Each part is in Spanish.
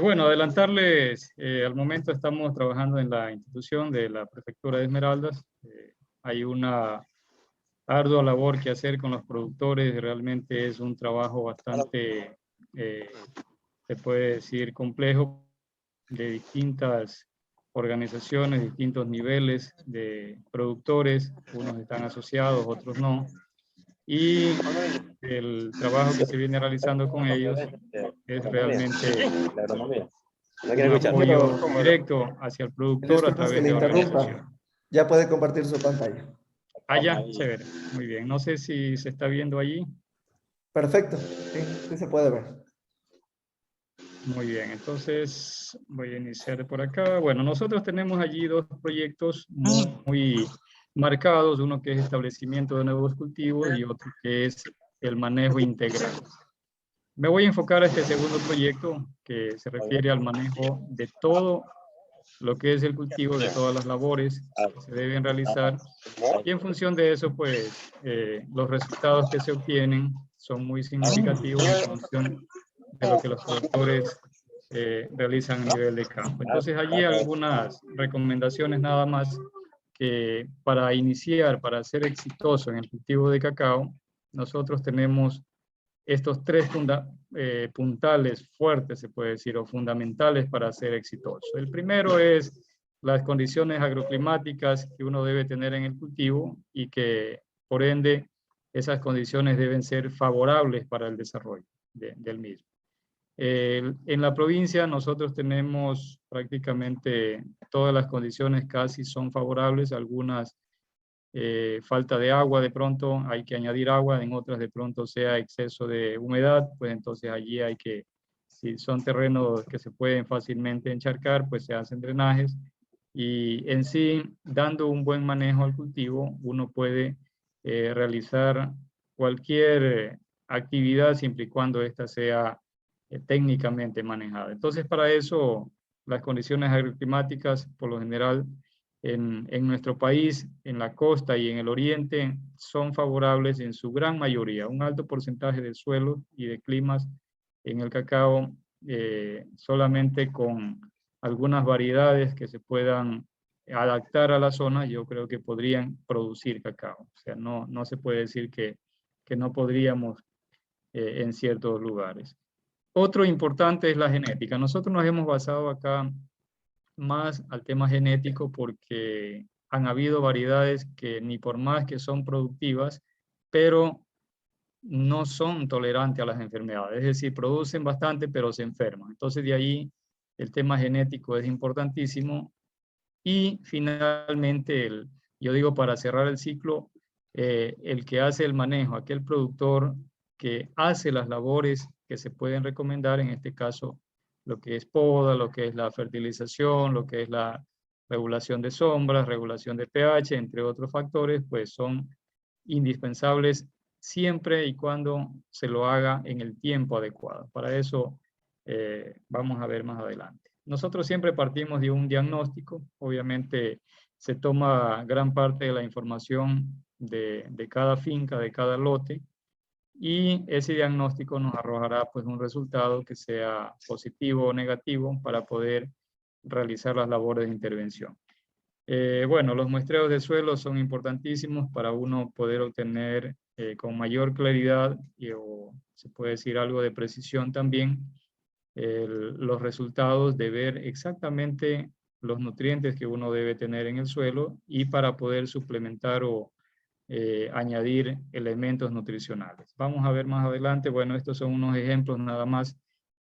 Bueno, adelantarles, al momento estamos trabajando en la institución de la Prefectura de Esmeraldas. Hay una ardua labor que hacer con los productores, realmente es un trabajo bastante, se puede decir, complejo, de distintas organizaciones, distintos niveles de productores, unos están asociados, otros no, y el trabajo que se viene realizando con ellos es realmente un apoyo directo hacia el productor a Disculpas que través le de interrumpa. organización. Ya puede compartir su pantalla. Ah, ya, chévere, muy bien. No sé si se está viendo allí. Perfecto. Sí, sí se puede ver. Muy bien, entonces voy a iniciar por acá. Bueno, nosotros tenemos allí dos proyectos muy marcados, uno que es establecimiento de nuevos cultivos y otro que es el manejo integral. Me voy a enfocar a este segundo proyecto que se refiere al manejo de todo lo que es el cultivo, de todas las labores que se deben realizar, y en función de eso, pues, los resultados que se obtienen son muy significativos en función de lo que los productores realizan a nivel de campo. Entonces, allí algunas recomendaciones nada más que para iniciar, para ser exitoso en el cultivo de cacao, nosotros tenemos estos tres puntales fuertes, se puede decir, o fundamentales para ser exitoso. El primero es las condiciones agroclimáticas que uno debe tener en el cultivo y que, por ende, esas condiciones deben ser favorables para el desarrollo del mismo. En la provincia nosotros tenemos prácticamente todas las condiciones casi son favorables, algunas falta de agua de pronto, hay que añadir agua, en otras de pronto sea exceso de humedad, pues entonces allí hay que, si son terrenos que se pueden fácilmente encharcar, pues se hacen drenajes y en sí, dando un buen manejo al cultivo, uno puede realizar cualquier actividad siempre y cuando ésta sea técnicamente manejada. Entonces, para eso, las condiciones agroclimáticas, por lo general, en nuestro país, en la costa y en el oriente, son favorables en su gran mayoría. Un alto porcentaje de suelos y de climas en el cacao, solamente con algunas variedades que se puedan adaptar a la zona, yo creo que podrían producir cacao. O sea, no se puede decir que no podríamos en ciertos lugares. Otro importante es la genética. Nosotros nos hemos basado acá más al tema genético porque han habido variedades que ni por más que son productivas, pero no son tolerantes a las enfermedades. Es decir, producen bastante, pero se enferman. Entonces, de ahí el tema genético es importantísimo. Y finalmente, yo digo para cerrar el ciclo, el que hace el manejo, aquel productor que hace las labores que se pueden recomendar, en este caso, lo que es poda, lo que es la fertilización, lo que es la regulación de sombras, regulación de pH, entre otros factores, pues son indispensables siempre y cuando se lo haga en el tiempo adecuado. Para eso vamos a ver más adelante. Nosotros siempre partimos de un diagnóstico, obviamente se toma gran parte de la información de cada finca, de cada lote, y ese diagnóstico nos arrojará pues un resultado que sea positivo o negativo para poder realizar las labores de intervención. Bueno, los muestreos de suelo son importantísimos para uno poder obtener con mayor claridad o se puede decir algo de precisión también los resultados de ver exactamente los nutrientes que uno debe tener en el suelo y para poder suplementar o añadir elementos nutricionales. Vamos a ver más adelante, bueno, estos son unos ejemplos nada más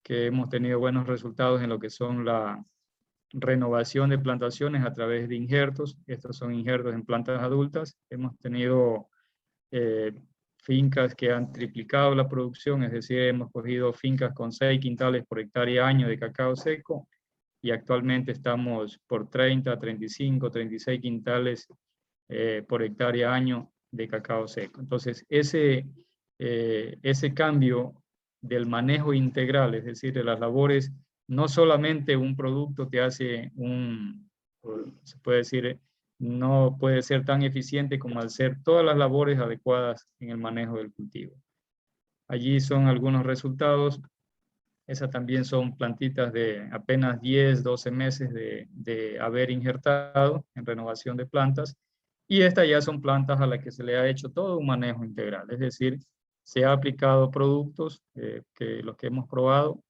que hemos tenido buenos resultados en lo que son la renovación de plantaciones a través de injertos. Estos son injertos en plantas adultas. Hemos tenido fincas que han triplicado la producción, es decir, hemos cogido fincas con 6 quintales por hectárea año de cacao seco y actualmente estamos por 30, 35, 36 quintales por hectárea año de cacao seco. Entonces, ese cambio del manejo integral, es decir, de las labores, no solamente un producto te hace se puede decir, no puede ser tan eficiente como hacer todas las labores adecuadas en el manejo del cultivo. Allí son algunos resultados Esas también son plantitas de apenas 10, 12 meses de haber injertado en renovación de plantas. Y estas ya son plantas a las que se le ha hecho todo un manejo integral. Es decir, se ha aplicado productos que los que hemos probado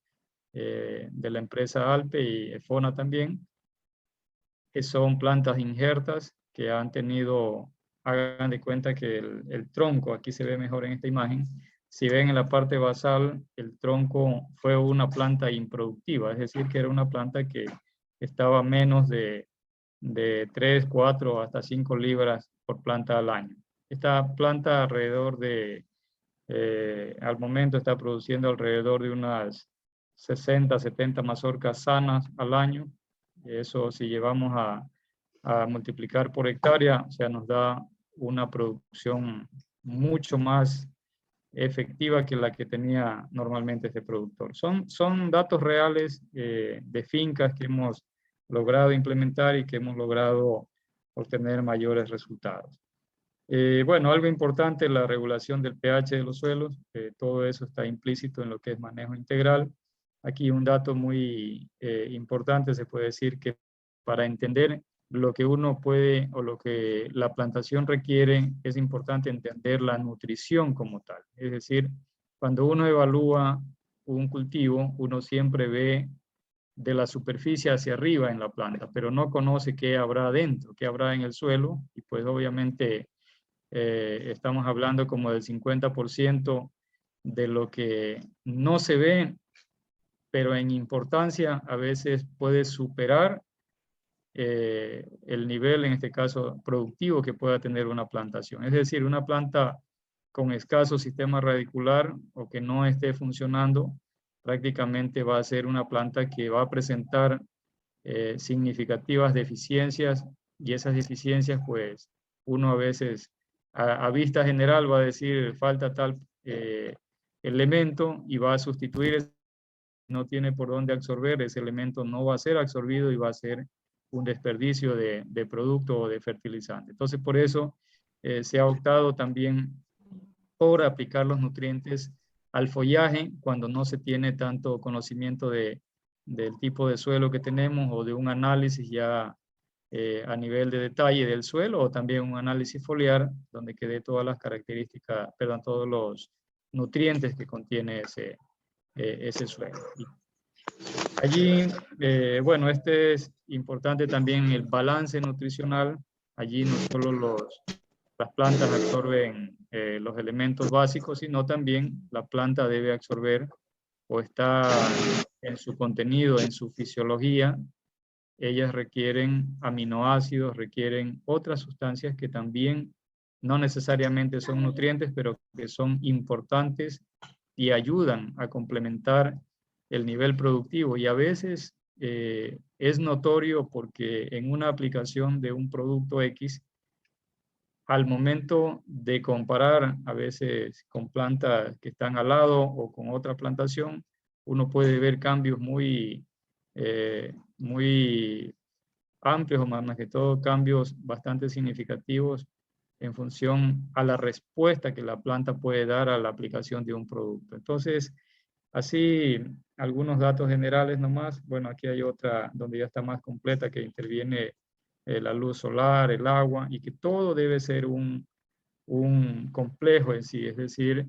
de la empresa Alpe y Efona también, que son plantas injertas que han tenido, hagan de cuenta que el tronco, aquí se ve mejor en esta imagen, si ven en la parte basal, el tronco fue una planta improductiva, es decir, que era una planta que estaba menos de 3, 4, hasta 5 libras por planta al año. Esta planta alrededor de, al momento está produciendo alrededor de unas 60, 70 mazorcas sanas al año. Eso si llevamos a multiplicar por hectárea, o sea, nos da una producción mucho más efectiva que la que tenía normalmente este productor. Son datos reales de fincas que hemos logrado implementar y que hemos logrado obtener mayores resultados. Bueno, algo importante, la regulación del pH de los suelos, todo eso está implícito en lo que es manejo integral. Aquí un dato muy importante, se puede decir que para entender lo que uno puede o lo que la plantación requiere, es importante entender la nutrición como tal. Es decir, cuando uno evalúa un cultivo, uno siempre ve de la superficie hacia arriba en la planta, pero no conoce qué habrá adentro, qué habrá en el suelo, y pues obviamente estamos hablando como del 50% de lo que no se ve, pero en importancia a veces puede superar el nivel, en este caso, productivo que pueda tener una plantación. Es decir, una planta con escaso sistema radicular o que no esté funcionando, prácticamente va a ser una planta que va a presentar significativas deficiencias, y esas deficiencias, pues, uno a veces a vista general va a decir falta tal elemento y va a sustituir, no tiene por dónde absorber, ese elemento no va a ser absorbido y va a ser un desperdicio de producto o de fertilizante. Entonces, por eso se ha optado también por aplicar los nutrientes al follaje cuando no se tiene tanto conocimiento del tipo de suelo que tenemos o de un análisis ya a nivel de detalle del suelo, o también un análisis foliar donde quede todas las características, perdón, todos los nutrientes que contiene ese suelo. Allí, bueno, este es importante también el balance nutricional. Allí no solo las plantas absorben los elementos básicos, sino también la planta debe absorber o está en su contenido, en su fisiología. Ellas requieren aminoácidos, requieren otras sustancias que también no necesariamente son nutrientes, pero que son importantes y ayudan a complementar el nivel productivo. Y a veces es notorio porque en una aplicación de un producto X, al momento de comparar a veces con plantas que están al lado o con otra plantación, uno puede ver cambios muy amplios, o más que todo cambios bastante significativos en función a la respuesta que la planta puede dar a la aplicación de un producto. Entonces, así, algunos datos generales nomás. Bueno, aquí hay otra donde ya está más completa, que interviene la luz solar, el agua, y que todo debe ser un complejo en sí. Es decir,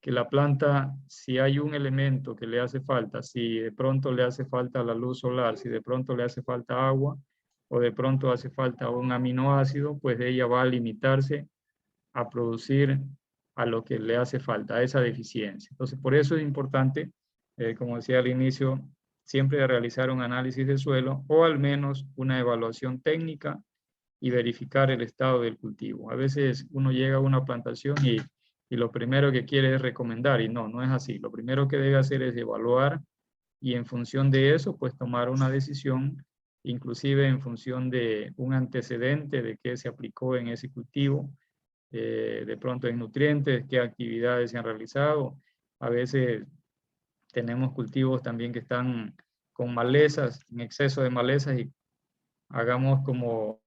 que la planta, si hay un elemento que le hace falta, si de pronto le hace falta la luz solar, si de pronto le hace falta agua, o de pronto hace falta un aminoácido, pues ella va a limitarse a producir a lo que le hace falta, a esa deficiencia. Entonces, por eso es importante, como decía al inicio, siempre realizar un análisis de suelo o al menos una evaluación técnica y verificar el estado del cultivo. A veces uno llega a una plantación y lo primero que quiere es recomendar, y no es así. Lo primero que debe hacer es evaluar y en función de eso, pues tomar una decisión, inclusive en función de un antecedente de qué se aplicó en ese cultivo, de pronto en nutrientes, qué actividades se han realizado. A veces tenemos cultivos también que están con malezas, en exceso de malezas, y hagamos como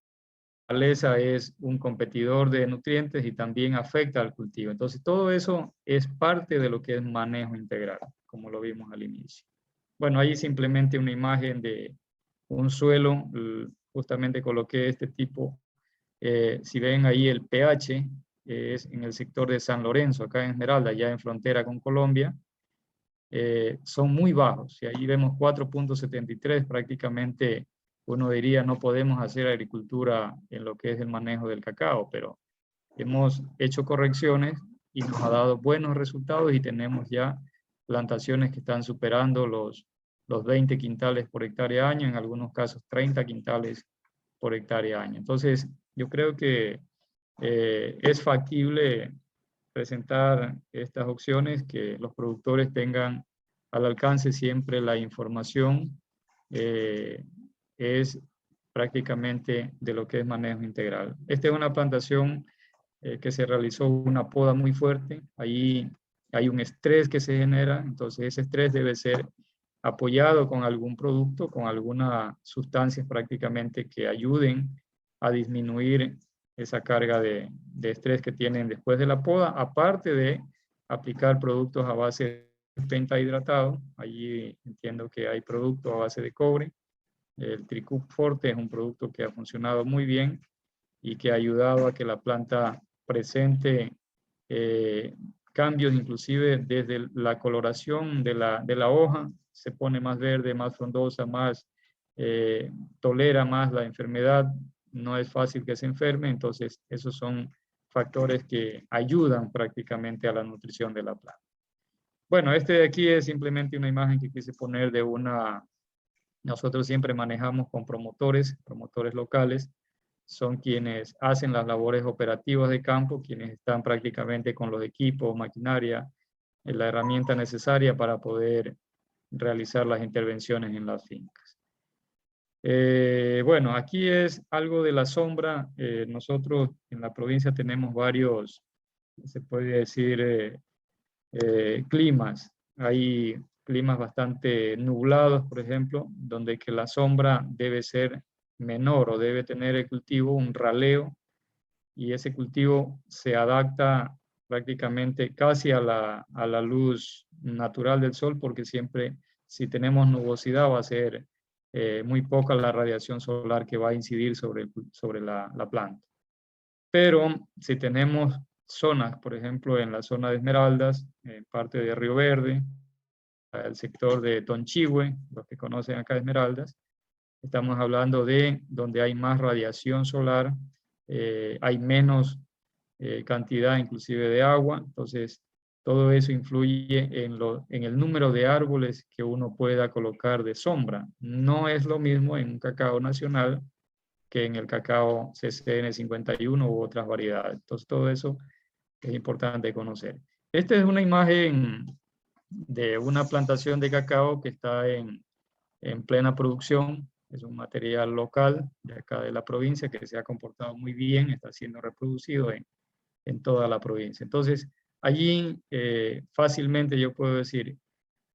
maleza es un competidor de nutrientes y también afecta al cultivo. Entonces, todo eso es parte de lo que es manejo integral, como lo vimos al inicio. bueno, ahí simplemente una imagen de un suelo, justamente coloqué este tipo. Si ven ahí el pH, es en el sector de San Lorenzo, acá en Esmeralda, ya en frontera con Colombia, son muy bajos. Y ahí vemos 4.73, prácticamente uno diría no podemos hacer agricultura en lo que es el manejo del cacao, pero hemos hecho correcciones y nos ha dado buenos resultados y tenemos ya plantaciones que están superando los 20 quintales por hectárea año, en algunos casos 30 quintales por hectárea año. Entonces, yo creo que es factible presentar estas opciones, que los productores tengan al alcance siempre la información, es prácticamente de lo que es manejo integral. Esta es una plantación que se realizó una poda muy fuerte, ahí hay un estrés que se genera, entonces ese estrés debe ser apoyado con algún producto, con algunas sustancias prácticamente que ayuden a disminuir esa carga de estrés que tienen después de la poda, aparte de aplicar productos a base de pentahidratado. Allí entiendo que hay productos a base de cobre. El Tricup Forte es un producto que ha funcionado muy bien y que ha ayudado a que la planta presente cambios inclusive desde la coloración de la hoja, se pone más verde, más frondosa, más tolera más la enfermedad, no es fácil que se enferme, entonces esos son factores que ayudan prácticamente a la nutrición de la planta. Bueno, este de aquí es simplemente una imagen que quise poner de una, nosotros siempre manejamos con promotores locales, son quienes hacen las labores operativas de campo, quienes están prácticamente con los equipos, maquinaria, la herramienta necesaria para poder realizar las intervenciones en las fincas. Bueno, aquí es algo de la sombra. Nosotros en la provincia tenemos varios, se puede decir, climas. Hay climas bastante nublados, por ejemplo, donde que la sombra debe ser menor o debe tener el cultivo un raleo, y ese cultivo se adapta prácticamente casi a la luz natural del sol, porque siempre si tenemos nubosidad va a ser muy poca la radiación solar que va a incidir sobre la planta. Pero si tenemos zonas, por ejemplo, en la zona de Esmeraldas, en parte de Río Verde, el sector de Tonchihue, los que conocen acá Esmeraldas, estamos hablando de donde hay más radiación solar, hay menos cantidad inclusive de agua, entonces todo eso influye en el número de árboles que uno pueda colocar de sombra. No es lo mismo en un cacao nacional que en el cacao CCN 51 u otras variedades. Entonces todo eso es importante conocer. Esta es una imagen de una plantación de cacao que está en plena producción. Es un material local de acá de la provincia que se ha comportado muy bien, está siendo reproducido en toda la provincia. Entonces, allí fácilmente yo puedo decir,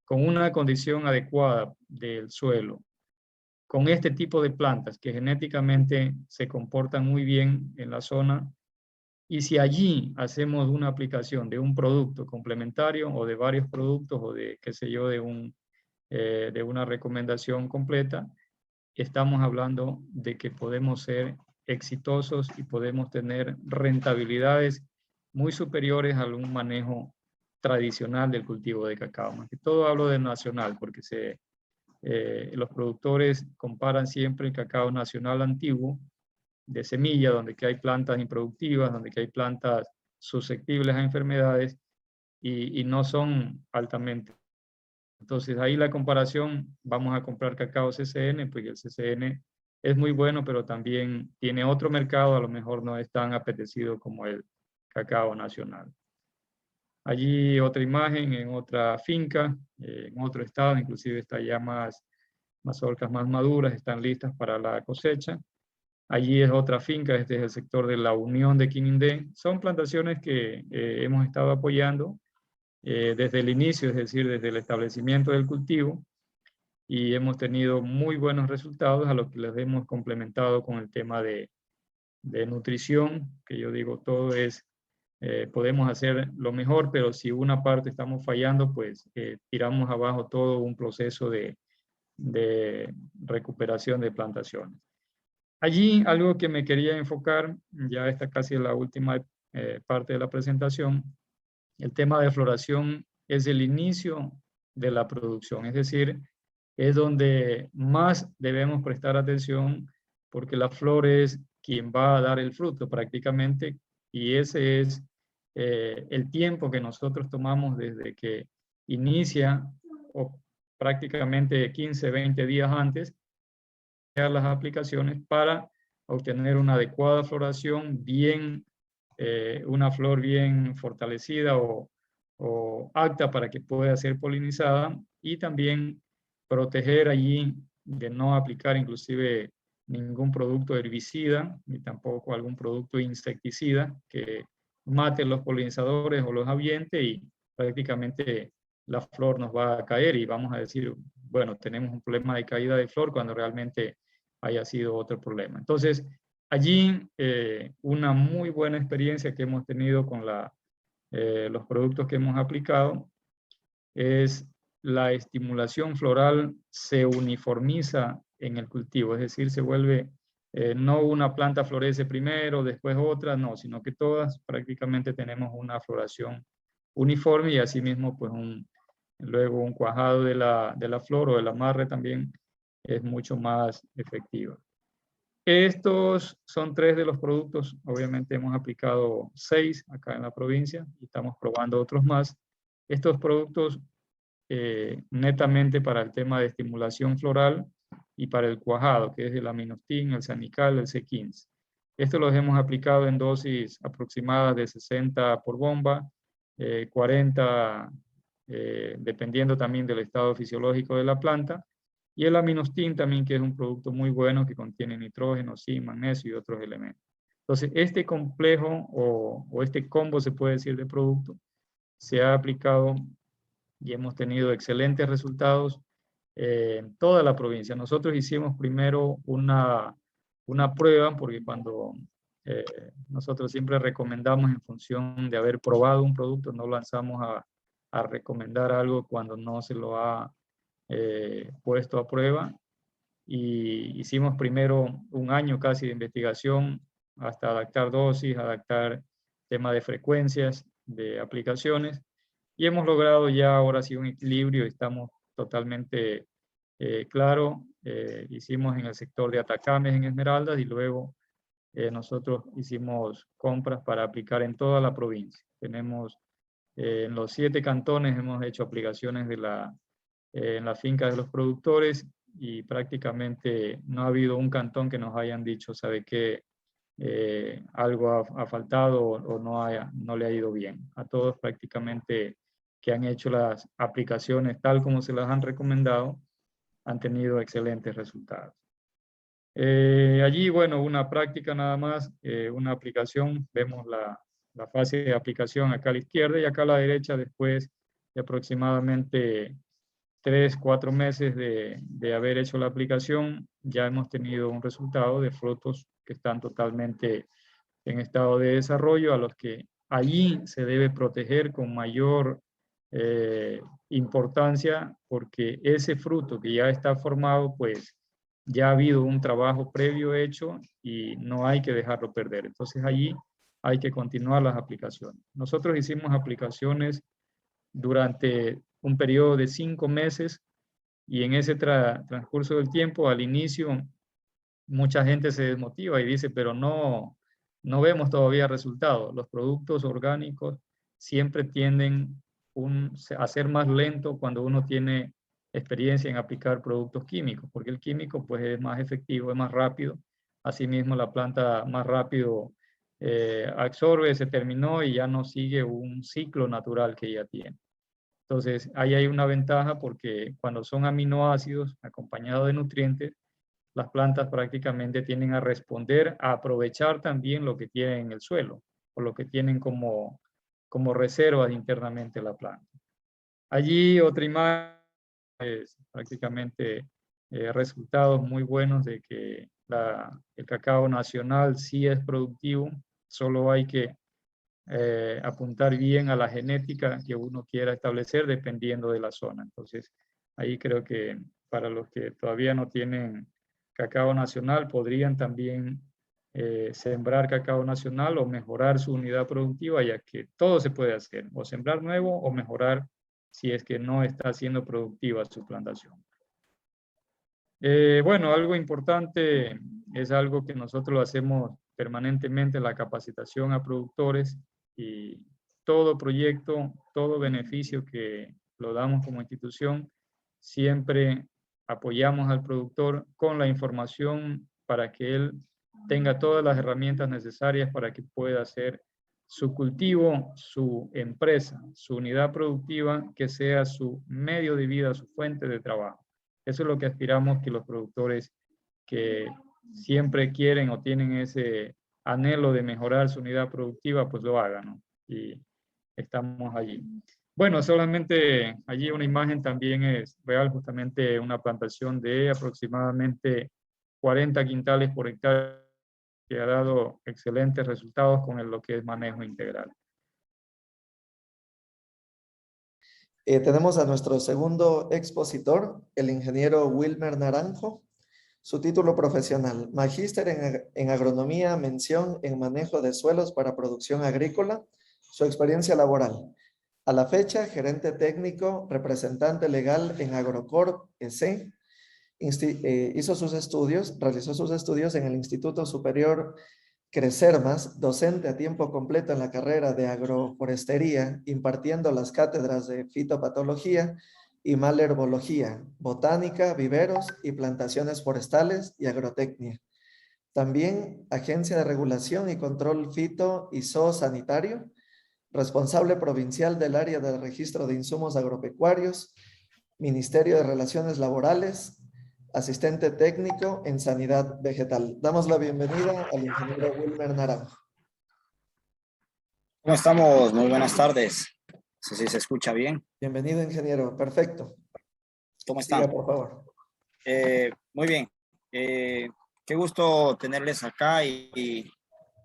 con una condición adecuada del suelo, con este tipo de plantas que genéticamente se comportan muy bien en la zona, y si allí hacemos una aplicación de un producto complementario o de varios productos o de, qué sé yo, de una recomendación completa, estamos hablando de que podemos ser exitosos y podemos tener rentabilidades muy superiores a un manejo tradicional del cultivo de cacao. Más que todo hablo de nacional, porque los productores comparan siempre el cacao nacional antiguo de semilla, donde que hay plantas improductivas, donde que hay plantas susceptibles a enfermedades y no son altamente. Entonces ahí la comparación, vamos a comprar cacao CCN, porque el CCN es muy bueno, pero también tiene otro mercado, a lo mejor no es tan apetecido como el cacao nacional. Allí otra imagen en otra finca, en otro estado, inclusive está ya mazorcas más maduras, están listas para la cosecha. Allí es otra finca, este es el sector de la Unión de Quinindé. Son plantaciones que hemos estado apoyando desde el inicio, es decir, desde el establecimiento del cultivo, y hemos tenido muy buenos resultados, a lo que les hemos complementado con el tema de nutrición, que yo digo todo es podemos hacer lo mejor, pero si una parte estamos fallando, pues tiramos abajo todo un proceso de recuperación de plantaciones. Allí algo que me quería enfocar, ya está casi la última parte de la presentación, el tema de floración es el inicio de la producción, es decir, es donde más debemos prestar atención porque la flor es quien va a dar el fruto prácticamente y ese es el tiempo que nosotros tomamos desde que inicia o prácticamente 15, 20 días antes las aplicaciones para obtener una adecuada floración, bien, una flor bien fortalecida o apta para que pueda ser polinizada y también proteger allí de no aplicar inclusive ningún producto herbicida ni tampoco algún producto insecticida que mate los polinizadores o los ahuyente y prácticamente la flor nos va a caer y vamos a decir, bueno, tenemos un problema de caída de flor cuando realmente haya sido otro problema. Entonces, allí una muy buena experiencia que hemos tenido con los productos que hemos aplicado es la estimulación floral se uniformiza en el cultivo, es decir, se vuelve, no una planta florece primero, después otra, no, sino que todas prácticamente tenemos una floración uniforme y asimismo pues luego un cuajado de la flor o del amarre también es mucho más efectiva. Estos son 3 de los productos, obviamente hemos aplicado 6 acá en la provincia y estamos probando otros más. Estos productos netamente para el tema de estimulación floral y para el cuajado, que es el aminostin, el sanical, el C15. Estos los hemos aplicado en dosis aproximadas de 60 por bomba, 40 dependiendo también del estado fisiológico de la planta, y el aminostin también, que es un producto muy bueno que contiene nitrógeno, zinc, magnesio y otros elementos. Entonces, este complejo o este combo, se puede decir, de producto, se ha aplicado y hemos tenido excelentes resultados en toda la provincia. Nosotros hicimos primero una prueba, porque cuando nosotros siempre recomendamos en función de haber probado un producto, no lanzamos a recomendar algo cuando no se lo ha puesto a prueba. Y hicimos primero un año casi de investigación hasta adaptar dosis, adaptar tema de frecuencias de aplicaciones y hemos logrado ya ahora sí un equilibrio, estamos totalmente claro, hicimos en el sector de Atacames en Esmeraldas y luego nosotros hicimos compras para aplicar en toda la provincia. Tenemos en los 7 cantones hemos hecho aplicaciones en las fincas de los productores y prácticamente no ha habido un cantón que nos hayan dicho, ¿sabe qué? Algo ha faltado o no le ha ido bien. A todos prácticamente que han hecho las aplicaciones tal como se las han recomendado, han tenido excelentes resultados. Allí, bueno, una práctica nada más, una aplicación, vemos la fase de aplicación acá a la izquierda y acá a la derecha después de aproximadamente 3, 4 meses de haber hecho la aplicación, ya hemos tenido un resultado de frutos que están totalmente en estado de desarrollo, a los que allí se debe proteger con mayor importancia, porque ese fruto que ya está formado, pues ya ha habido un trabajo previo hecho y no hay que dejarlo perder. Entonces allí hay que continuar las aplicaciones. Nosotros hicimos aplicaciones durante un periodo de 5 meses y en ese transcurso del tiempo, al inicio, mucha gente se desmotiva y dice, pero no vemos todavía resultados. Los productos orgánicos siempre tienden a ser más lentos cuando uno tiene experiencia en aplicar productos químicos, porque el químico pues es más efectivo, es más rápido. Asimismo, la planta más rápido absorbe, se terminó y ya no sigue un ciclo natural que ya tiene. Entonces, ahí hay una ventaja porque cuando son aminoácidos acompañados de nutrientes, las plantas prácticamente tienden a responder, a aprovechar también lo que tienen en el suelo o lo que tienen como reservas internamente la planta. Allí otra imagen es prácticamente resultados muy buenos de que el cacao nacional sí es productivo, solo hay que apuntar bien a la genética que uno quiera establecer dependiendo de la zona. Entonces, ahí creo que para los que todavía no tienen cacao nacional, podrían también sembrar cacao nacional o mejorar su unidad productiva, ya que todo se puede hacer, o sembrar nuevo o mejorar si es que no está siendo productiva su plantación. Bueno, algo importante es algo que nosotros lo hacemos permanentemente, la capacitación a productores, y todo proyecto, todo beneficio que lo damos como institución, siempre apoyamos al productor con la información para que él tenga todas las herramientas necesarias para que pueda hacer su cultivo, su empresa, su unidad productiva, que sea su medio de vida, su fuente de trabajo. Eso es lo que aspiramos que los productores que siempre quieren o tienen ese anhelo de mejorar su unidad productiva, pues lo hagan, ¿no? Y estamos allí. Bueno, solamente allí una imagen también es real, justamente una plantación de aproximadamente 40 quintales por hectárea, que ha dado excelentes resultados con lo que es manejo integral. Tenemos a nuestro segundo expositor, el ingeniero Wilmer Naranjo. Su título profesional, Magíster en Agronomía, mención en manejo de suelos para producción agrícola. Su experiencia laboral. A la fecha, gerente técnico, representante legal en Agrocorp S.A. Realizó sus estudios en el Instituto Superior Crecermas, docente a tiempo completo en la carrera de agroforestería, impartiendo las cátedras de fitopatología y malherbología, botánica, viveros y plantaciones forestales y agrotecnia. También Agencia de Regulación y Control Fito y Zoosanitario, responsable provincial del área del registro de insumos agropecuarios, Ministerio de Relaciones Laborales, asistente técnico en sanidad vegetal. Damos la bienvenida al ingeniero Wilmer Naranjo. ¿Cómo estamos? Muy buenas tardes. No sé si se escucha bien. Bienvenido, ingeniero. Perfecto. ¿Cómo están? Siga, por favor. Muy bien. Qué gusto tenerles acá y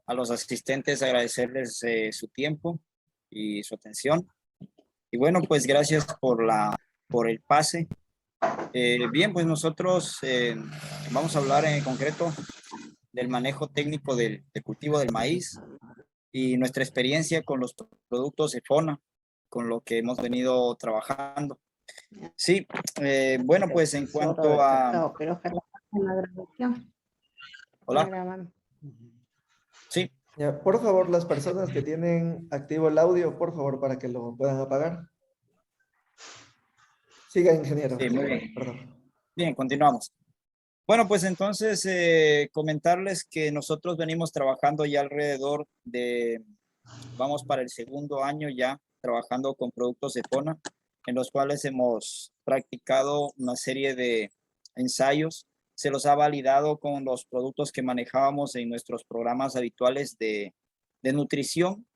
a los asistentes agradecerles su tiempo y su atención. Y bueno, pues gracias por el pase. Bien, pues nosotros vamos a hablar en concreto del manejo técnico del cultivo del maíz y nuestra experiencia con los productos de FONA, con lo que hemos venido trabajando. Sí, bueno, pues en cuanto a... Pero ojalá en la grabación. Hola. Sí. Ya, por favor, las personas que tienen activo el audio, por favor, para que lo puedan apagar. Siga, ingeniero. Sí, muy bien. Perdón. Bien, continuamos. Bueno, pues entonces comentarles que nosotros venimos trabajando ya alrededor de, vamos para el segundo año ya, trabajando con productos de FONA, en los cuales hemos practicado una serie de ensayos. Se los ha validado con los productos que manejábamos en nuestros programas habituales de nutrición,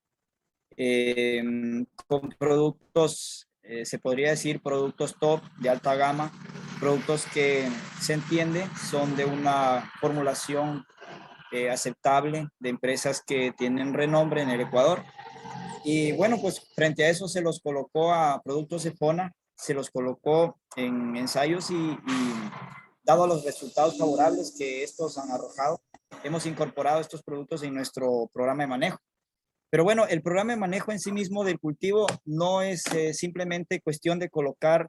con productos, se podría decir productos top, de alta gama, productos que se entiende son de una formulación aceptable, de empresas que tienen renombre en el Ecuador. Y bueno, pues frente a eso se los colocó a productos de FONA, se los colocó en ensayos y dado los resultados favorables que estos han arrojado, hemos incorporado estos productos en nuestro programa de manejo. Pero bueno, el programa de manejo en sí mismo del cultivo no es simplemente cuestión de colocar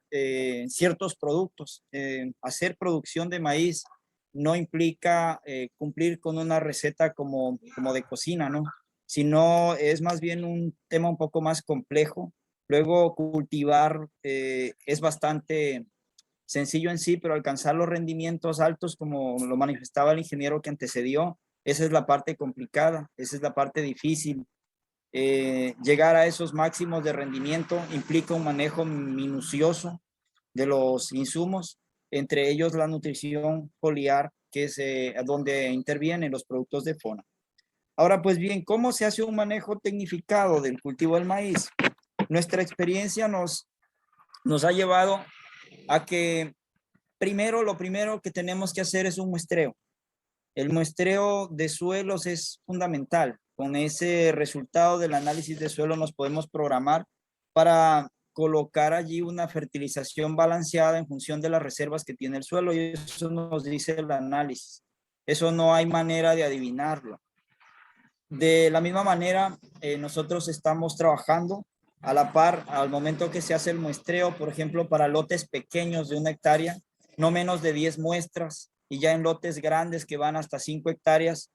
ciertos productos. Hacer producción de maíz no implica cumplir con una receta como de cocina, ¿no? Sino es más bien un tema un poco más complejo. Luego cultivar es bastante sencillo en sí, pero alcanzar los rendimientos altos, como lo manifestaba el ingeniero que antecedió, esa es la parte complicada, esa es la parte difícil. Llegar a esos máximos de rendimiento implica un manejo minucioso de los insumos, entre ellos la nutrición foliar, que es donde intervienen los productos de FONA. Ahora, pues bien, ¿cómo se hace un manejo tecnificado del cultivo del maíz? Nuestra experiencia nos ha llevado a que lo primero que tenemos que hacer es un muestreo. El muestreo de suelos es fundamental. con ese resultado del análisis de suelo nos podemos programar para colocar allí una fertilización balanceada en función de las reservas que tiene el suelo, y eso nos dice el análisis. Eso no hay manera de adivinarlo. De la misma manera, nosotros estamos trabajando a la par al momento que se hace el muestreo, por ejemplo, para lotes pequeños de 1 hectárea, no menos de 10 muestras, y ya en lotes grandes que van hasta 5 hectáreas,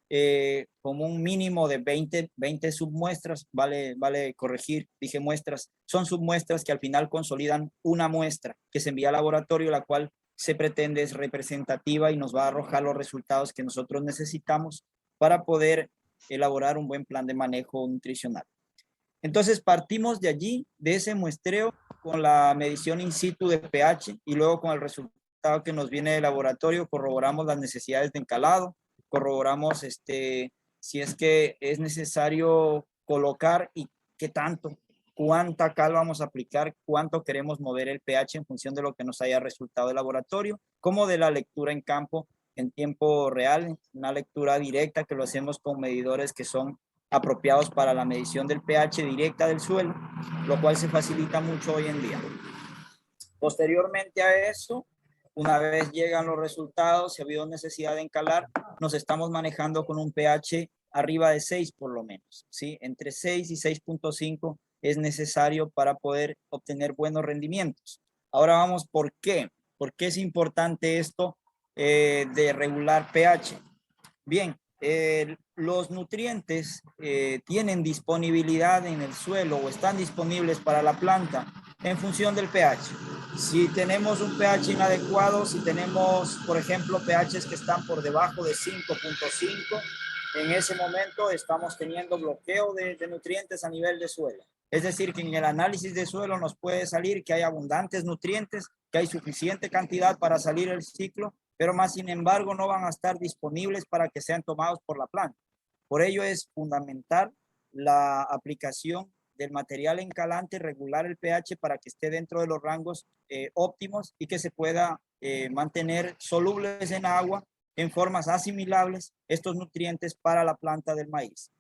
como un mínimo de 20 submuestras, vale corregir, dije muestras, son submuestras que al final consolidan una muestra que se envía al laboratorio, la cual se pretende es representativa y nos va a arrojar los resultados que nosotros necesitamos para poder elaborar un buen plan de manejo nutricional. Entonces partimos de allí, de ese muestreo, con la medición in situ de pH, y luego con el resultado que nos viene del laboratorio corroboramos las necesidades de encalado, corroboramos si es que es necesario colocar y qué tanto, cuánta cal vamos a aplicar, cuánto queremos mover el pH en función de lo que nos haya resultado del laboratorio, como de la lectura en campo en tiempo real, una lectura directa que lo hacemos con medidores que son apropiados para la medición del pH directa del suelo, lo cual se facilita mucho hoy en día. Posteriormente a eso, una vez llegan los resultados, si ha habido necesidad de encalar, nos estamos manejando con un pH arriba de 6 por lo menos, ¿sí? Entre 6 y 6.5 es necesario para poder obtener buenos rendimientos. Ahora vamos, ¿por qué? ¿Por qué es importante esto de regular pH? Bien, los nutrientes tienen disponibilidad en el suelo o están disponibles para la planta en función del pH. Si tenemos un pH inadecuado, si tenemos, por ejemplo, pHs que están por debajo de 5.5, en ese momento estamos teniendo bloqueo de nutrientes a nivel de suelo. Es decir, que en el análisis de suelo nos puede salir que hay abundantes nutrientes, que hay suficiente cantidad para salir el ciclo, pero más sin embargo no van a estar disponibles para que sean tomados por la planta. Por ello es fundamental la aplicación del material encalante, regular el pH para que esté dentro de los rangos óptimos y que se pueda mantener solubles en agua en formas asimilables estos nutrientes para la planta del maíz.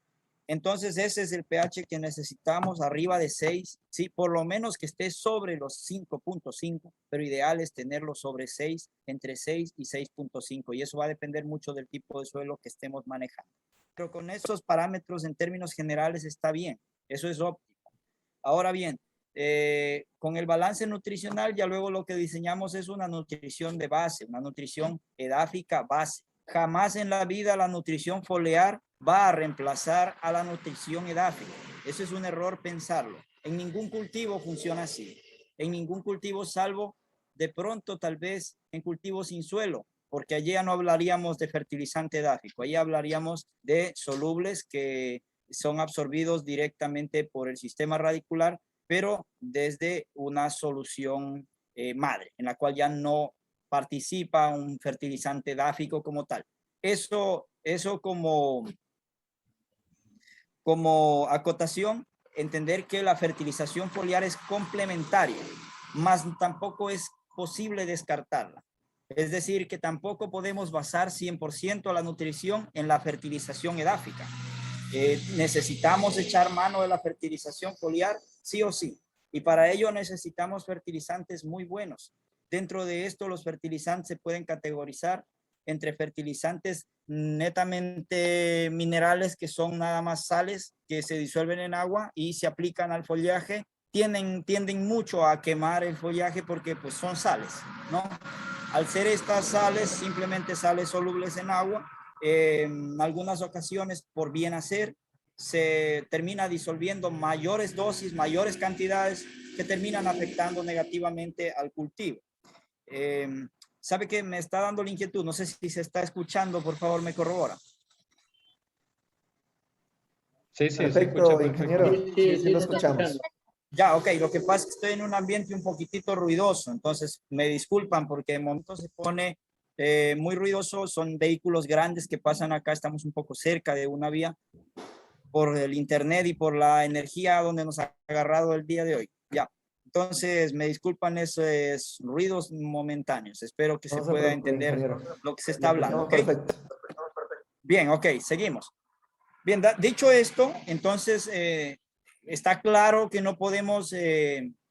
Entonces ese es el pH que necesitamos, arriba de 6, sí, por lo menos que esté sobre los 5.5, pero ideal es tenerlo sobre 6, entre 6 y 6.5, y eso va a depender mucho del tipo de suelo que estemos manejando. Pero con esos parámetros en términos generales está bien, eso es óptimo. Ahora bien, con el balance nutricional ya luego lo que diseñamos es una nutrición de base, una nutrición edáfica base. Jamás en la vida la nutrición foliar va a reemplazar a la nutrición edáfica. Eso es un error pensarlo. En ningún cultivo funciona así. En ningún cultivo, salvo de pronto tal vez en cultivos sin suelo, porque allí ya no hablaríamos de fertilizante edáfico, allí hablaríamos de solubles que son absorbidos directamente por el sistema radicular, pero desde una solución madre, en la cual ya no participa un fertilizante edáfico como tal. Eso como acotación, entender que la fertilización foliar es complementaria, más tampoco es posible descartarla. Es decir, que tampoco podemos basar 100% la nutrición en la fertilización edáfica. Necesitamos echar mano de la fertilización foliar, sí o sí. Y para ello necesitamos fertilizantes muy buenos. Dentro de esto, los fertilizantes se pueden categorizar entre fertilizantes netamente minerales, que son nada más sales que se disuelven en agua y se aplican al follaje. Tienden mucho a quemar el follaje porque pues son sales, ¿no? Al ser estas sales simplemente sales solubles en agua, en algunas ocasiones por bien hacer se termina disolviendo mayores dosis, mayores cantidades que terminan afectando negativamente al cultivo. ¿Sabe que me está dando la inquietud? No sé si se está escuchando, por favor me corrobora. Sí, sí, Perfecto, ingeniero. Sí, lo escuchamos. Ya, ok, lo que pasa es que estoy en un ambiente un poquitito ruidoso, entonces me disculpan porque de momento se pone muy ruidoso, son vehículos grandes que pasan acá, estamos un poco cerca de una vía por el internet y por la energía donde nos ha agarrado el día de hoy. Ya, entonces me disculpan esos ruidos momentáneos, espero que se pueda entender lo que se está hablando. ¿Okay? Perfecto. Bien, ok, seguimos. Bien, dicho esto, entonces está claro que no podemos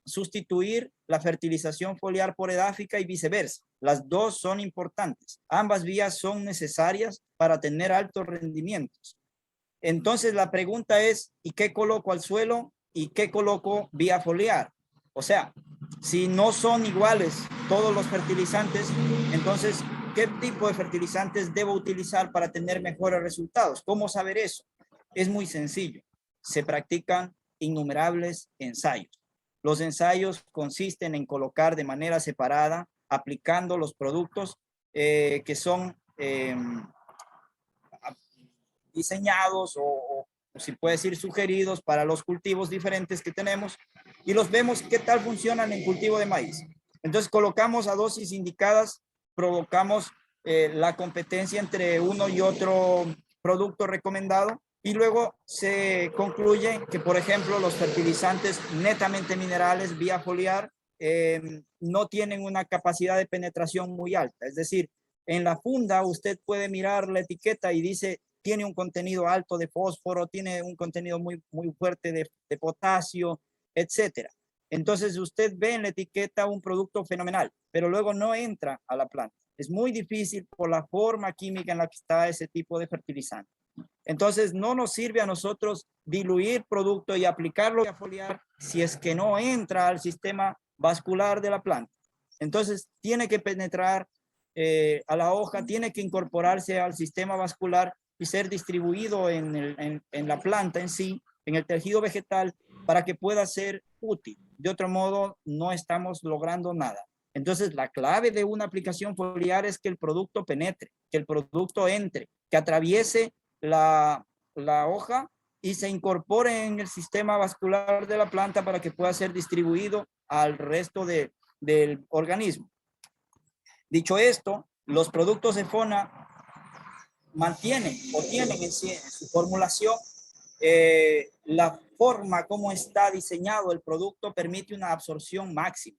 sustituir la fertilización foliar por edáfica y viceversa. Las dos son importantes. Ambas vías son necesarias para tener altos rendimientos. Entonces la pregunta es, ¿y qué coloco al suelo y qué coloco vía foliar? O sea, si no son iguales todos los fertilizantes, entonces, ¿qué tipo de fertilizantes debo utilizar para tener mejores resultados? ¿Cómo saber eso? Es muy sencillo. Se practican innumerables ensayos. Los ensayos consisten en colocar de manera separada, aplicando los productos que son diseñados o si puede decir sugeridos para los cultivos diferentes que tenemos y los vemos qué tal funcionan en cultivo de maíz. Entonces colocamos a dosis indicadas, provocamos la competencia entre uno y otro producto recomendado y luego se concluye que, por ejemplo, los fertilizantes netamente minerales vía foliar no tienen una capacidad de penetración muy alta. Es decir, en la funda usted puede mirar la etiqueta y dice tiene un contenido alto de fósforo, tiene un contenido muy fuerte de potasio, etcétera. Entonces usted ve en la etiqueta un producto fenomenal, pero luego no entra a la planta. Es muy difícil por la forma química en la que está ese tipo de fertilizante. Entonces no nos sirve a nosotros diluir producto y aplicarlo a foliar si es que no entra al sistema vascular de la planta. Entonces tiene que penetrar a la hoja, tiene que incorporarse al sistema vascular y ser distribuido en la planta en sí, en el tejido vegetal, para que pueda ser útil. De otro modo, no estamos logrando nada. Entonces, la clave de una aplicación foliar es que el producto penetre, que el producto entre, que atraviese la hoja y se incorpore en el sistema vascular de la planta para que pueda ser distribuido al resto del organismo. Dicho esto, los productos de FONA mantienen o tienen en su formulación la forma como está diseñado el producto permite una absorción máxima,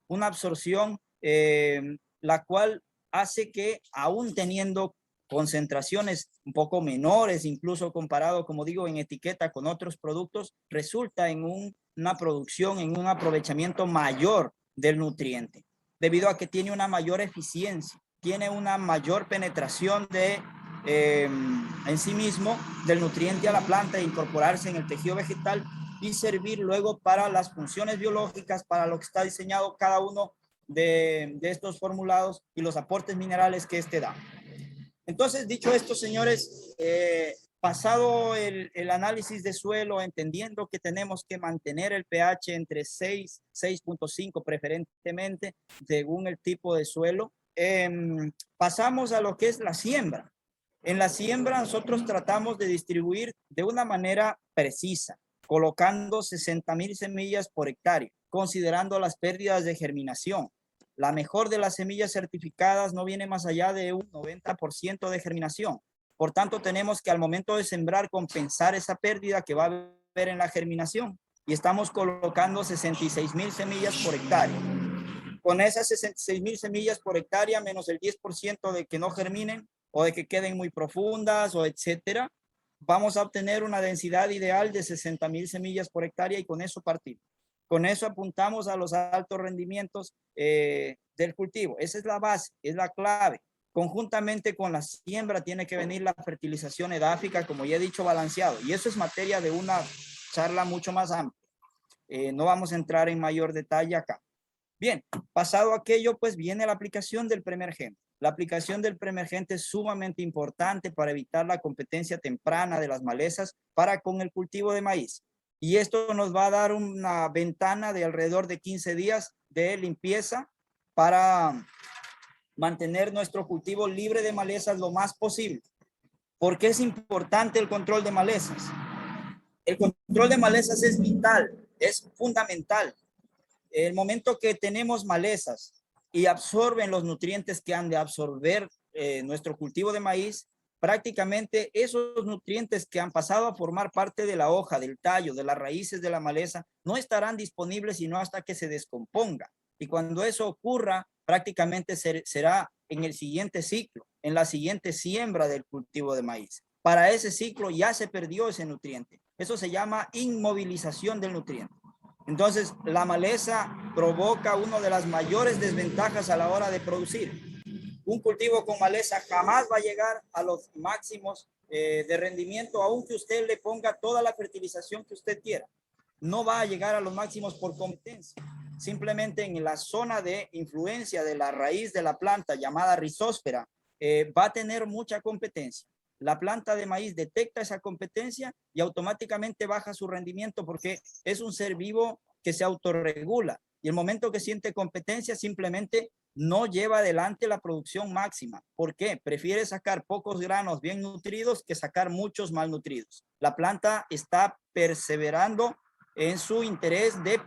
una absorción la cual hace que aún teniendo concentraciones un poco menores, incluso comparado, como digo, en etiqueta con otros productos, resulta en una producción, en un aprovechamiento mayor del nutriente, debido a que tiene una mayor eficiencia, tiene una mayor penetración en sí mismo del nutriente a la planta e incorporarse en el tejido vegetal y servir luego para las funciones biológicas, para lo que está diseñado cada uno de estos formulados y los aportes minerales que este da. Entonces, dicho esto, señores, pasado el análisis de suelo, entendiendo que tenemos que mantener el pH entre 6, 6.5 preferentemente, según el tipo de suelo, pasamos a lo que es la siembra. En la siembra nosotros tratamos de distribuir de una manera precisa, colocando 60,000 semillas por hectárea, considerando las pérdidas de germinación. La mejor de las semillas certificadas no viene más allá de un 90% de germinación. Por tanto, tenemos que al momento de sembrar compensar esa pérdida que va a haber en la germinación. Y estamos colocando 66,000 semillas por hectárea. Con esas 66,000 semillas por hectárea, menos el 10% de que no germinen, o de que queden muy profundas o etcétera, vamos a obtener una densidad ideal de 60,000 semillas por hectárea y con eso partimos. Con eso apuntamos a los altos rendimientos del cultivo. Esa es la base, es la clave. Conjuntamente con la siembra tiene que venir la fertilización edáfica, como ya he dicho, balanceado. Y eso es materia de una charla mucho más amplia. No vamos a entrar en mayor detalle acá. Bien, pasado aquello, pues viene la aplicación del preemergente. La aplicación del preemergente es sumamente importante para evitar la competencia temprana de las malezas para con el cultivo de maíz. Y esto nos va a dar una ventana de alrededor de 15 días de limpieza para mantener nuestro cultivo libre de malezas lo más posible. ¿Por qué es importante el control de malezas? El control de malezas es vital, es fundamental. El momento que tenemos malezas y absorben los nutrientes que han de absorber nuestro cultivo de maíz, prácticamente esos nutrientes que han pasado a formar parte de la hoja, del tallo, de las raíces de la maleza, no estarán disponibles sino hasta que se descomponga. Y cuando eso ocurra, prácticamente será en el siguiente ciclo, en la siguiente siembra del cultivo de maíz. para ese ciclo ya se perdió ese nutriente. Eso se llama inmovilización del nutriente. Entonces, la maleza provoca una de las mayores desventajas a la hora de producir. Un cultivo con maleza jamás va a llegar a los máximos de rendimiento, aunque usted le ponga toda la fertilización que usted quiera. No va a llegar a los máximos por competencia. Simplemente en la zona de influencia de la raíz de la planta llamada rizósfera, va a tener mucha competencia. La planta de maíz detecta esa competencia y automáticamente baja su rendimiento porque es un ser vivo que se autorregula. Y el momento que siente competencia simplemente no lleva adelante la producción máxima. ¿Por qué? Prefiere sacar pocos granos bien nutridos que sacar muchos mal nutridos. La planta está perseverando en su interés de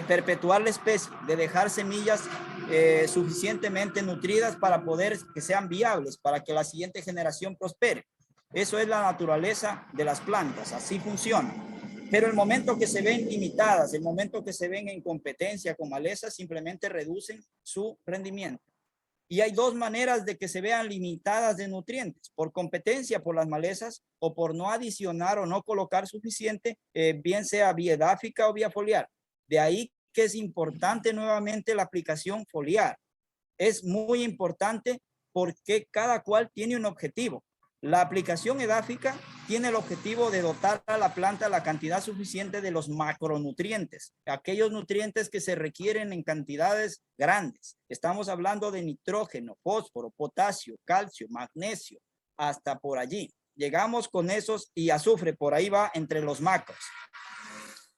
perpetuar la especie, de dejar semillas suficientemente nutridas para poder que sean viables, para que la siguiente generación prospere. Eso es la naturaleza de las plantas, así funciona. Pero el momento que se ven limitadas, el momento que se ven en competencia con malezas, simplemente reducen su rendimiento. Y hay dos maneras de que se vean limitadas de nutrientes: por competencia por las malezas o por no adicionar o no colocar suficiente, bien sea vía edáfica o vía foliar. De ahí que es importante nuevamente la aplicación foliar. Es muy importante porque cada cual tiene un objetivo. La aplicación edáfica tiene el objetivo de dotar a la planta la cantidad suficiente de los macronutrientes, aquellos nutrientes que se requieren en cantidades grandes. Estamos hablando de nitrógeno, fósforo, potasio, calcio, magnesio, hasta por allí. Llegamos con esos, y azufre, por ahí va entre los macros.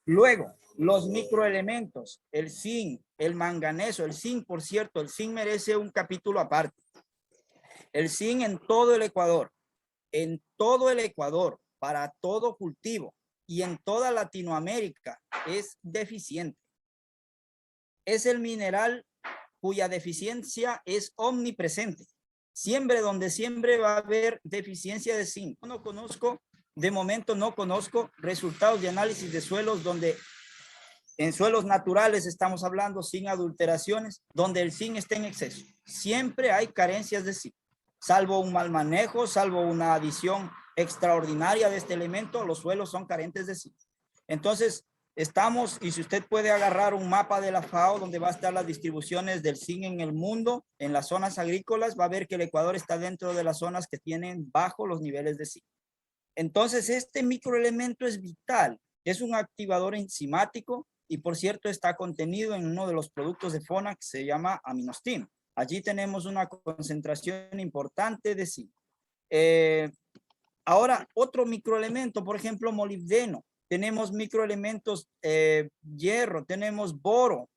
Luego, los microelementos, el zinc, el manganeso. El zinc, por cierto, el zinc merece un capítulo aparte. El zinc en todo el Ecuador, para todo cultivo y en toda Latinoamérica es deficiente. Es el mineral cuya deficiencia es omnipresente. Siempre donde siempre va a haber deficiencia de zinc. De momento no conozco resultados de análisis de suelos donde en suelos naturales, estamos hablando sin adulteraciones, donde el zinc está en exceso. Siempre hay carencias de zinc. Salvo un mal manejo, salvo una adición extraordinaria de este elemento, los suelos son carentes de zinc. Entonces, estamos, y si usted puede agarrar un mapa de la FAO donde va a estar las distribuciones del zinc en el mundo, en las zonas agrícolas, va a ver que el Ecuador está dentro de las zonas que tienen bajo los niveles de zinc. Entonces, este microelemento es vital, es un activador enzimático y, por cierto, está contenido en uno de los productos de FONA que se llama Aminostim. Allí tenemos una concentración importante de zinc. Ahora, otro microelemento, por ejemplo, molibdeno. Tenemos microelementos hierro, tenemos boro,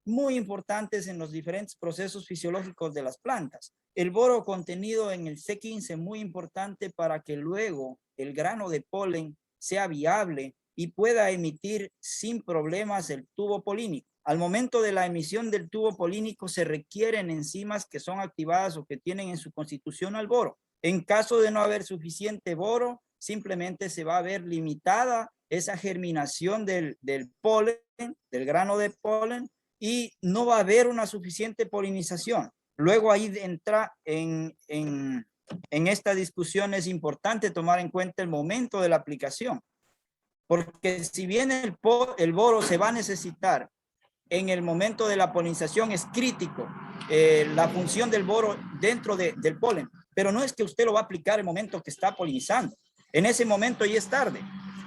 muy importantes en los diferentes procesos fisiológicos de las plantas. El boro contenido en el C15, muy importante para que luego el grano de polen sea viable y pueda emitir sin problemas el tubo polínico. Al momento de la emisión del tubo polínico se requieren enzimas que son activadas o que tienen en su constitución al boro. En caso de no haber suficiente boro, simplemente se va a ver limitada esa germinación del polen, del grano de polen, y no va a haber una suficiente polinización. Luego ahí entra en esta discusión, es importante tomar en cuenta el momento de la aplicación. Porque si bien el boro se va a necesitar en el momento de la polinización, es crítico la función del boro dentro del polen, pero no es que usted lo va a aplicar el momento que está polinizando. En ese momento ya es tarde.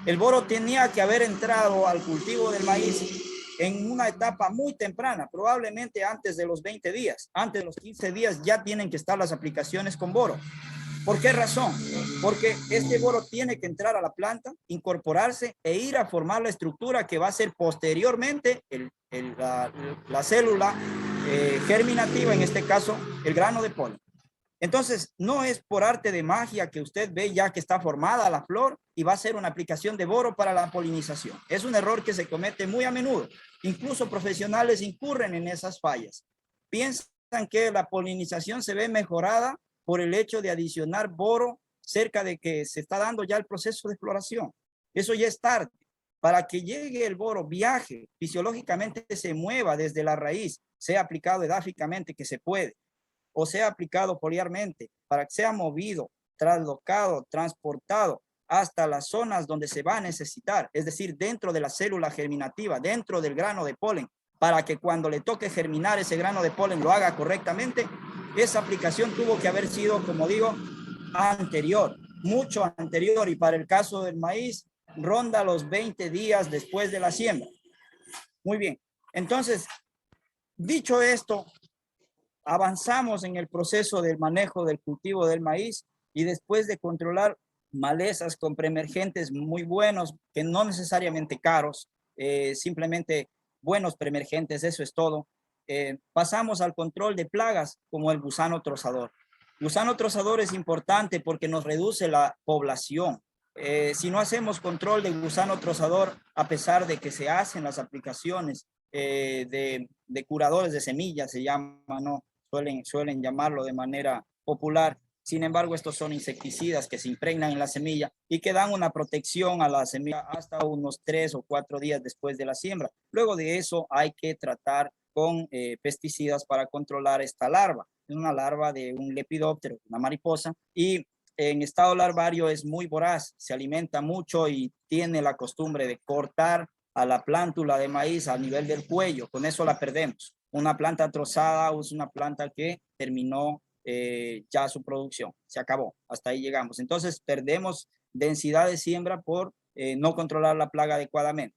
El boro tenía que haber entrado al cultivo del maíz en una etapa muy temprana, probablemente antes de los 20 días. Antes de los 15 días ya tienen que estar las aplicaciones con boro. ¿Por qué razón? Porque este boro tiene que entrar a la planta, incorporarse e ir a formar la estructura que va a ser posteriormente la célula germinativa, en este caso el grano de polen. Entonces, no es por arte de magia que usted ve ya que está formada la flor y va a hacer una aplicación de boro para la polinización. Es un error que se comete muy a menudo. Incluso profesionales incurren en esas fallas. Piensan que la polinización se ve mejorada por el hecho de adicionar boro cerca de que se está dando ya el proceso de floración. Eso ya es tarde. Para que llegue el boro, viaje, fisiológicamente se mueva desde la raíz, sea aplicado edáficamente, que se puede, o sea aplicado foliarmente, para que sea movido traslocado, transportado hasta las zonas donde se va a necesitar, es decir, dentro de la célula germinativa, dentro del grano de polen, para que cuando le toque germinar ese grano de polen lo haga correctamente. Esa aplicación tuvo que haber sido, como digo, anterior, mucho anterior, y para el caso del maíz, ronda los 20 días después de la siembra. Muy bien, entonces, dicho esto, avanzamos en el proceso del manejo del cultivo del maíz y después de controlar malezas con preemergentes muy buenos, que no necesariamente caros, simplemente buenos preemergentes, eso es todo. Pasamos al control de plagas como el gusano trozador. Gusano trozador es importante porque nos reduce la población. Si no hacemos control de gusano trozador, a pesar de que se hacen las aplicaciones de curadores de semillas, se llama, ¿no? Suelen llamarlo de manera popular. Sin embargo, estos son insecticidas que se impregnan en la semilla y que dan una protección a la semilla hasta unos 3 o 4 días después de la siembra. Luego de eso hay que tratar con pesticidas para controlar esta larva. Es una larva de un lepidóptero, una mariposa, y en estado larvario es muy voraz, se alimenta mucho y tiene la costumbre de cortar a la plántula de maíz a nivel del cuello. Con eso la perdemos. Una planta trozada es una planta que terminó ya su producción, se acabó, hasta ahí llegamos. Entonces perdemos densidad de siembra por no controlar la plaga adecuadamente.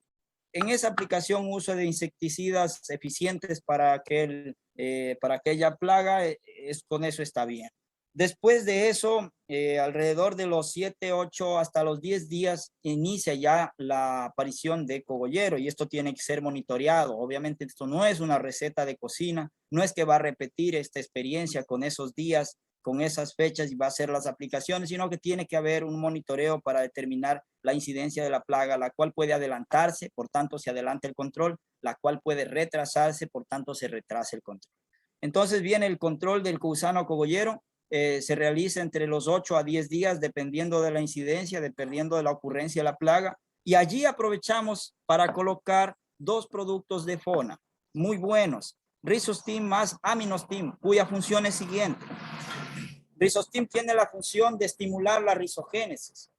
En esa aplicación, uso de insecticidas eficientes para aquella plaga, con eso está bien. Después de eso, alrededor de los 7, 8 hasta los 10 días, inicia ya la aparición de cogollero y esto tiene que ser monitoreado. Obviamente esto no es una receta de cocina, no es que va a repetir esta experiencia con esos días, con esas fechas y va a hacer las aplicaciones, sino que tiene que haber un monitoreo para determinar la incidencia de la plaga, la cual puede adelantarse, por tanto se adelanta el control, la cual puede retrasarse, por tanto se retrasa el control. Entonces viene el control del gusano cogollero, se realiza entre los 8 a 10 días, dependiendo de la incidencia, dependiendo de la ocurrencia de la plaga. Y allí aprovechamos para colocar 2 productos de FONA muy buenos. Rizostim más Aminostim, cuya función es siguiente. Rizostim tiene la función de estimular la rizogénesis.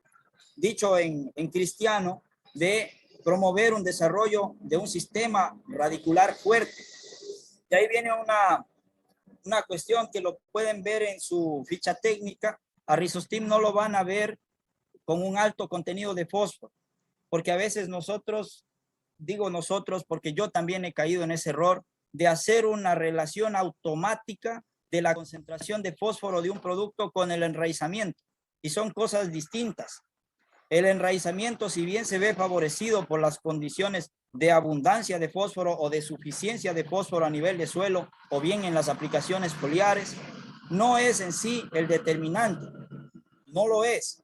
Dicho en cristiano, de promover un desarrollo de un sistema radicular fuerte. De ahí viene una cuestión que lo pueden ver en su ficha técnica. A Rizostim no lo van a ver con un alto contenido de fósforo, porque a veces nosotros, digo nosotros porque yo también he caído en ese error de hacer una relación automática de la concentración de fósforo de un producto con el enraizamiento, y son cosas distintas. El enraizamiento, si bien se ve favorecido por las condiciones de abundancia de fósforo o de suficiencia de fósforo a nivel de suelo o bien en las aplicaciones foliares, no es en sí el determinante, no lo es.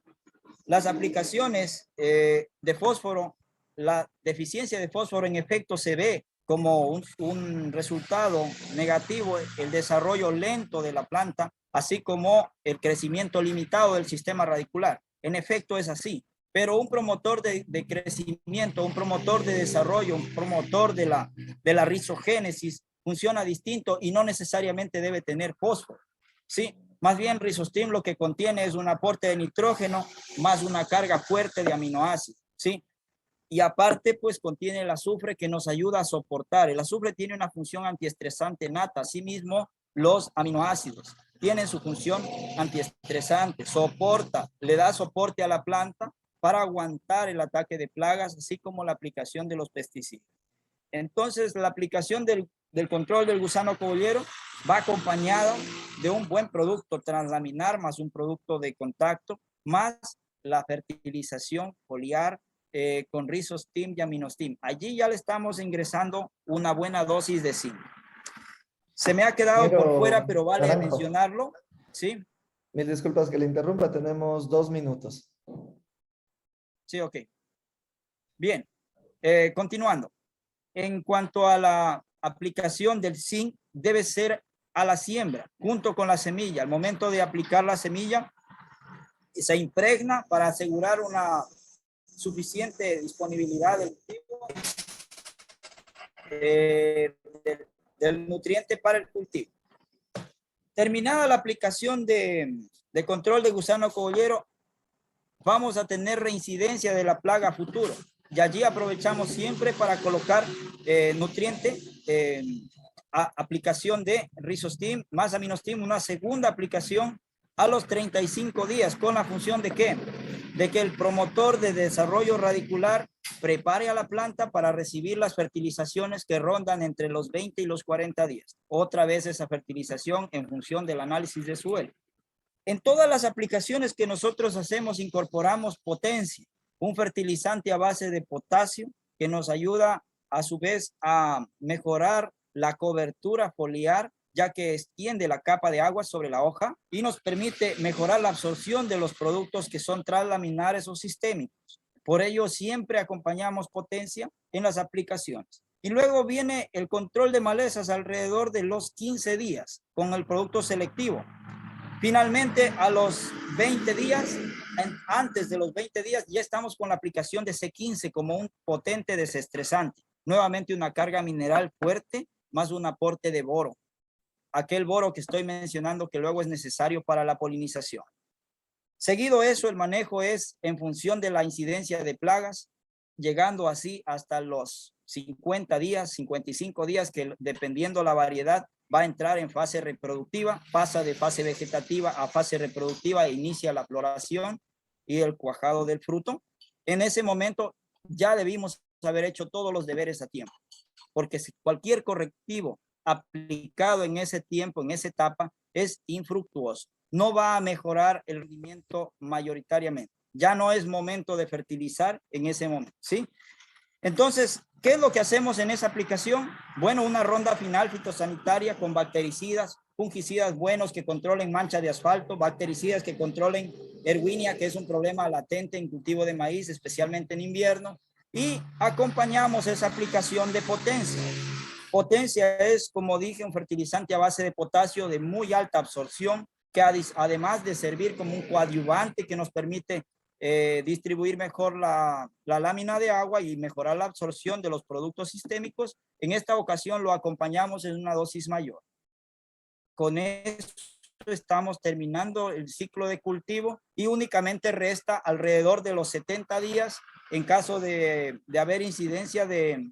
Las aplicaciones de fósforo, la deficiencia de fósforo en efecto se ve como un resultado negativo, el desarrollo lento de la planta, así como el crecimiento limitado del sistema radicular. En efecto es así. Pero un promotor de crecimiento, un promotor de desarrollo, un promotor de la rizogénesis funciona distinto y no necesariamente debe tener fósforo. Sí, más bien Rizostim lo que contiene es un aporte de nitrógeno más una carga fuerte de aminoácidos. Sí, y aparte pues contiene el azufre que nos ayuda a soportar. El azufre tiene una función antiestresante nata, asimismo los aminoácidos tienen su función antiestresante, soporta, le da soporte a la planta para aguantar el ataque de plagas, así como la aplicación de los pesticidas. Entonces, la aplicación del control del gusano cogollero va acompañada de un buen producto translaminar, más un producto de contacto, más la fertilización foliar con Rizostim y Aminostim. Allí ya le estamos ingresando una buena dosis de zinc. Se me ha quedado por fuera, pero vale Naranjo, mencionarlo. ¿Sí? Mil disculpas que le interrumpa, tenemos 2 minutos. Sí, ok. Bien, continuando. En cuanto a la aplicación del zinc, debe ser a la siembra, junto con la semilla. Al momento de aplicar la semilla, se impregna para asegurar una suficiente disponibilidad del cultivo, del nutriente para el cultivo. Terminada la aplicación de de control de gusano cogollero, vamos a tener reincidencia de la plaga futuro. Y allí aprovechamos siempre para colocar nutriente, aplicación de Rizostim más Aminostim, una segunda aplicación a los 35 días, con la función de ¿qué? De que el promotor de desarrollo radicular prepare a la planta para recibir las fertilizaciones que rondan entre los 20 y los 40 días. Otra vez esa fertilización en función del análisis de suelo. En todas las aplicaciones que nosotros hacemos incorporamos potencia, un fertilizante a base de potasio que nos ayuda a su vez a mejorar la cobertura foliar, ya que extiende la capa de agua sobre la hoja y nos permite mejorar la absorción de los productos que son translaminares o sistémicos. Por ello siempre acompañamos potencia en las aplicaciones. Y luego viene el control de malezas alrededor de los 15 días con el producto selectivo. Finalmente, a los 20 días, antes de los 20 días, ya estamos con la aplicación de C15 como un potente desestresante. Nuevamente una carga mineral fuerte más un aporte de boro. Aquel boro que estoy mencionando que luego es necesario para la polinización. Seguido eso, el manejo es en función de la incidencia de plagas, llegando así hasta los 50 días, 55 días, que dependiendo la variedad, va a entrar en fase reproductiva, pasa de fase vegetativa a fase reproductiva e inicia la floración y el cuajado del fruto. En ese momento ya debimos haber hecho todos los deberes a tiempo, porque si cualquier correctivo aplicado en ese tiempo, en esa etapa, es infructuoso. No va a mejorar el rendimiento mayoritariamente. Ya no es momento de fertilizar en ese momento, ¿sí? Entonces, ¿qué es lo que hacemos en esa aplicación? Bueno, una ronda final fitosanitaria con bactericidas, fungicidas buenos que controlen mancha de asfalto, bactericidas que controlen Erwinia, que es un problema latente en cultivo de maíz, especialmente en invierno, y acompañamos esa aplicación de potencia. Potencia es, como dije, un fertilizante a base de potasio de muy alta absorción, que además de servir como un coadyuvante que nos permite distribuir mejor la lámina de agua y mejorar la absorción de los productos sistémicos, en esta ocasión lo acompañamos en una dosis mayor. Con esto estamos terminando el ciclo de cultivo y únicamente resta alrededor de los 70 días en caso de haber incidencia de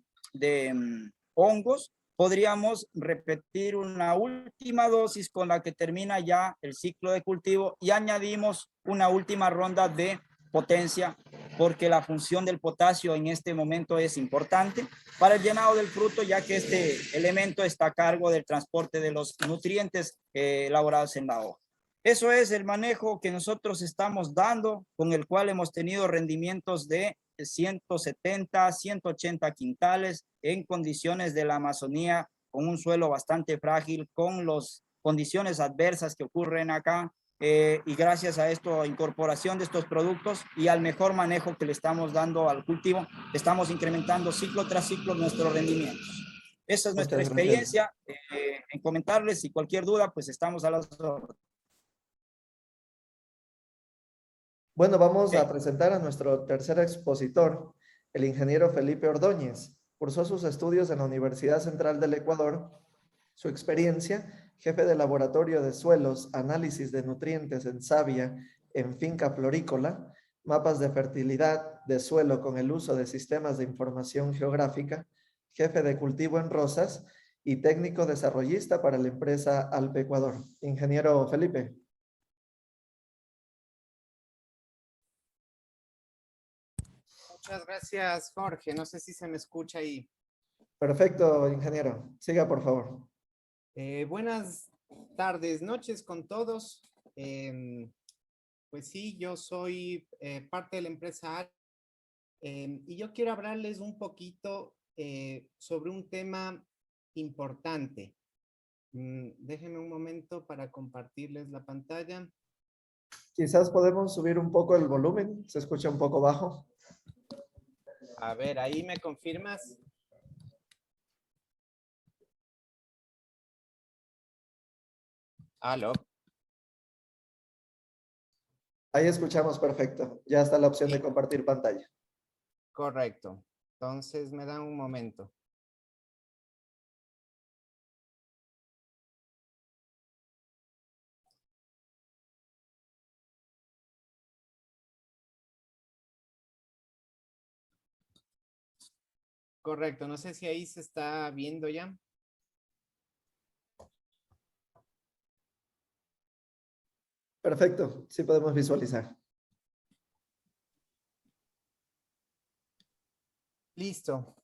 hongos. Podríamos repetir una última dosis con la que termina ya el ciclo de cultivo y añadimos una última ronda de potencia, porque la función del potasio en este momento es importante para el llenado del fruto, ya que este elemento está a cargo del transporte de los nutrientes elaborados en la hoja. Eso es el manejo que nosotros estamos dando, con el cual hemos tenido rendimientos de 170, 180 quintales en condiciones de la Amazonía, con un suelo bastante frágil, con las condiciones adversas que ocurren acá, y gracias a esto, incorporación de estos productos y al mejor manejo que le estamos dando al cultivo, estamos incrementando ciclo tras ciclo nuestros rendimientos. Esa es nuestra experiencia. En comentarles, y cualquier duda, pues estamos a las órdenes. Bueno, vamos a presentar a nuestro tercer expositor, el ingeniero Felipe Ordóñez. Cursó sus estudios en la Universidad Central del Ecuador. Su experiencia, jefe de laboratorio de suelos, análisis de nutrientes en savia, en finca florícola, mapas de fertilidad de suelo con el uso de sistemas de información geográfica, jefe de cultivo en rosas y técnico desarrollista para la empresa Alpe Ecuador. Ingeniero Felipe. Muchas gracias, Jorge. No sé si se me escucha ahí. Perfecto, ingeniero. Siga, por favor. Buenas tardes, noches con todos. Pues sí, yo soy parte de la empresa Alpe, y yo quiero hablarles un poquito sobre un tema importante. Déjenme un momento para compartirles la pantalla. Quizás podemos subir un poco el volumen. Se escucha un poco bajo. A ver, ahí me confirmas. Aló. Ahí escuchamos perfecto. Ya está la opción de compartir pantalla. Correcto. Entonces me dan un momento. Correcto, no sé si ahí se está viendo ya. Perfecto, sí podemos visualizar. Listo.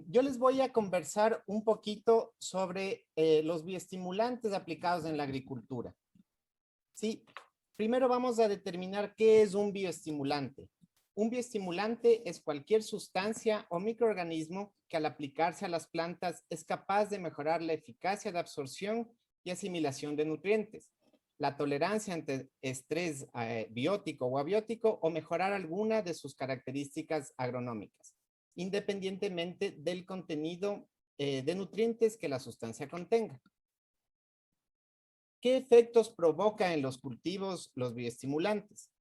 Yo les voy a conversar un poquito sobre los bioestimulantes aplicados en la agricultura. Sí, primero vamos a determinar qué es un bioestimulante. Un bioestimulante es cualquier sustancia o microorganismo que al aplicarse a las plantas es capaz de mejorar la eficacia de absorción y asimilación de nutrientes, la tolerancia ante estrés biótico o abiótico o mejorar alguna de sus características agronómicas, independientemente del contenido de nutrientes que la sustancia contenga. ¿Qué efectos provoca en los cultivos los bioestimulantes?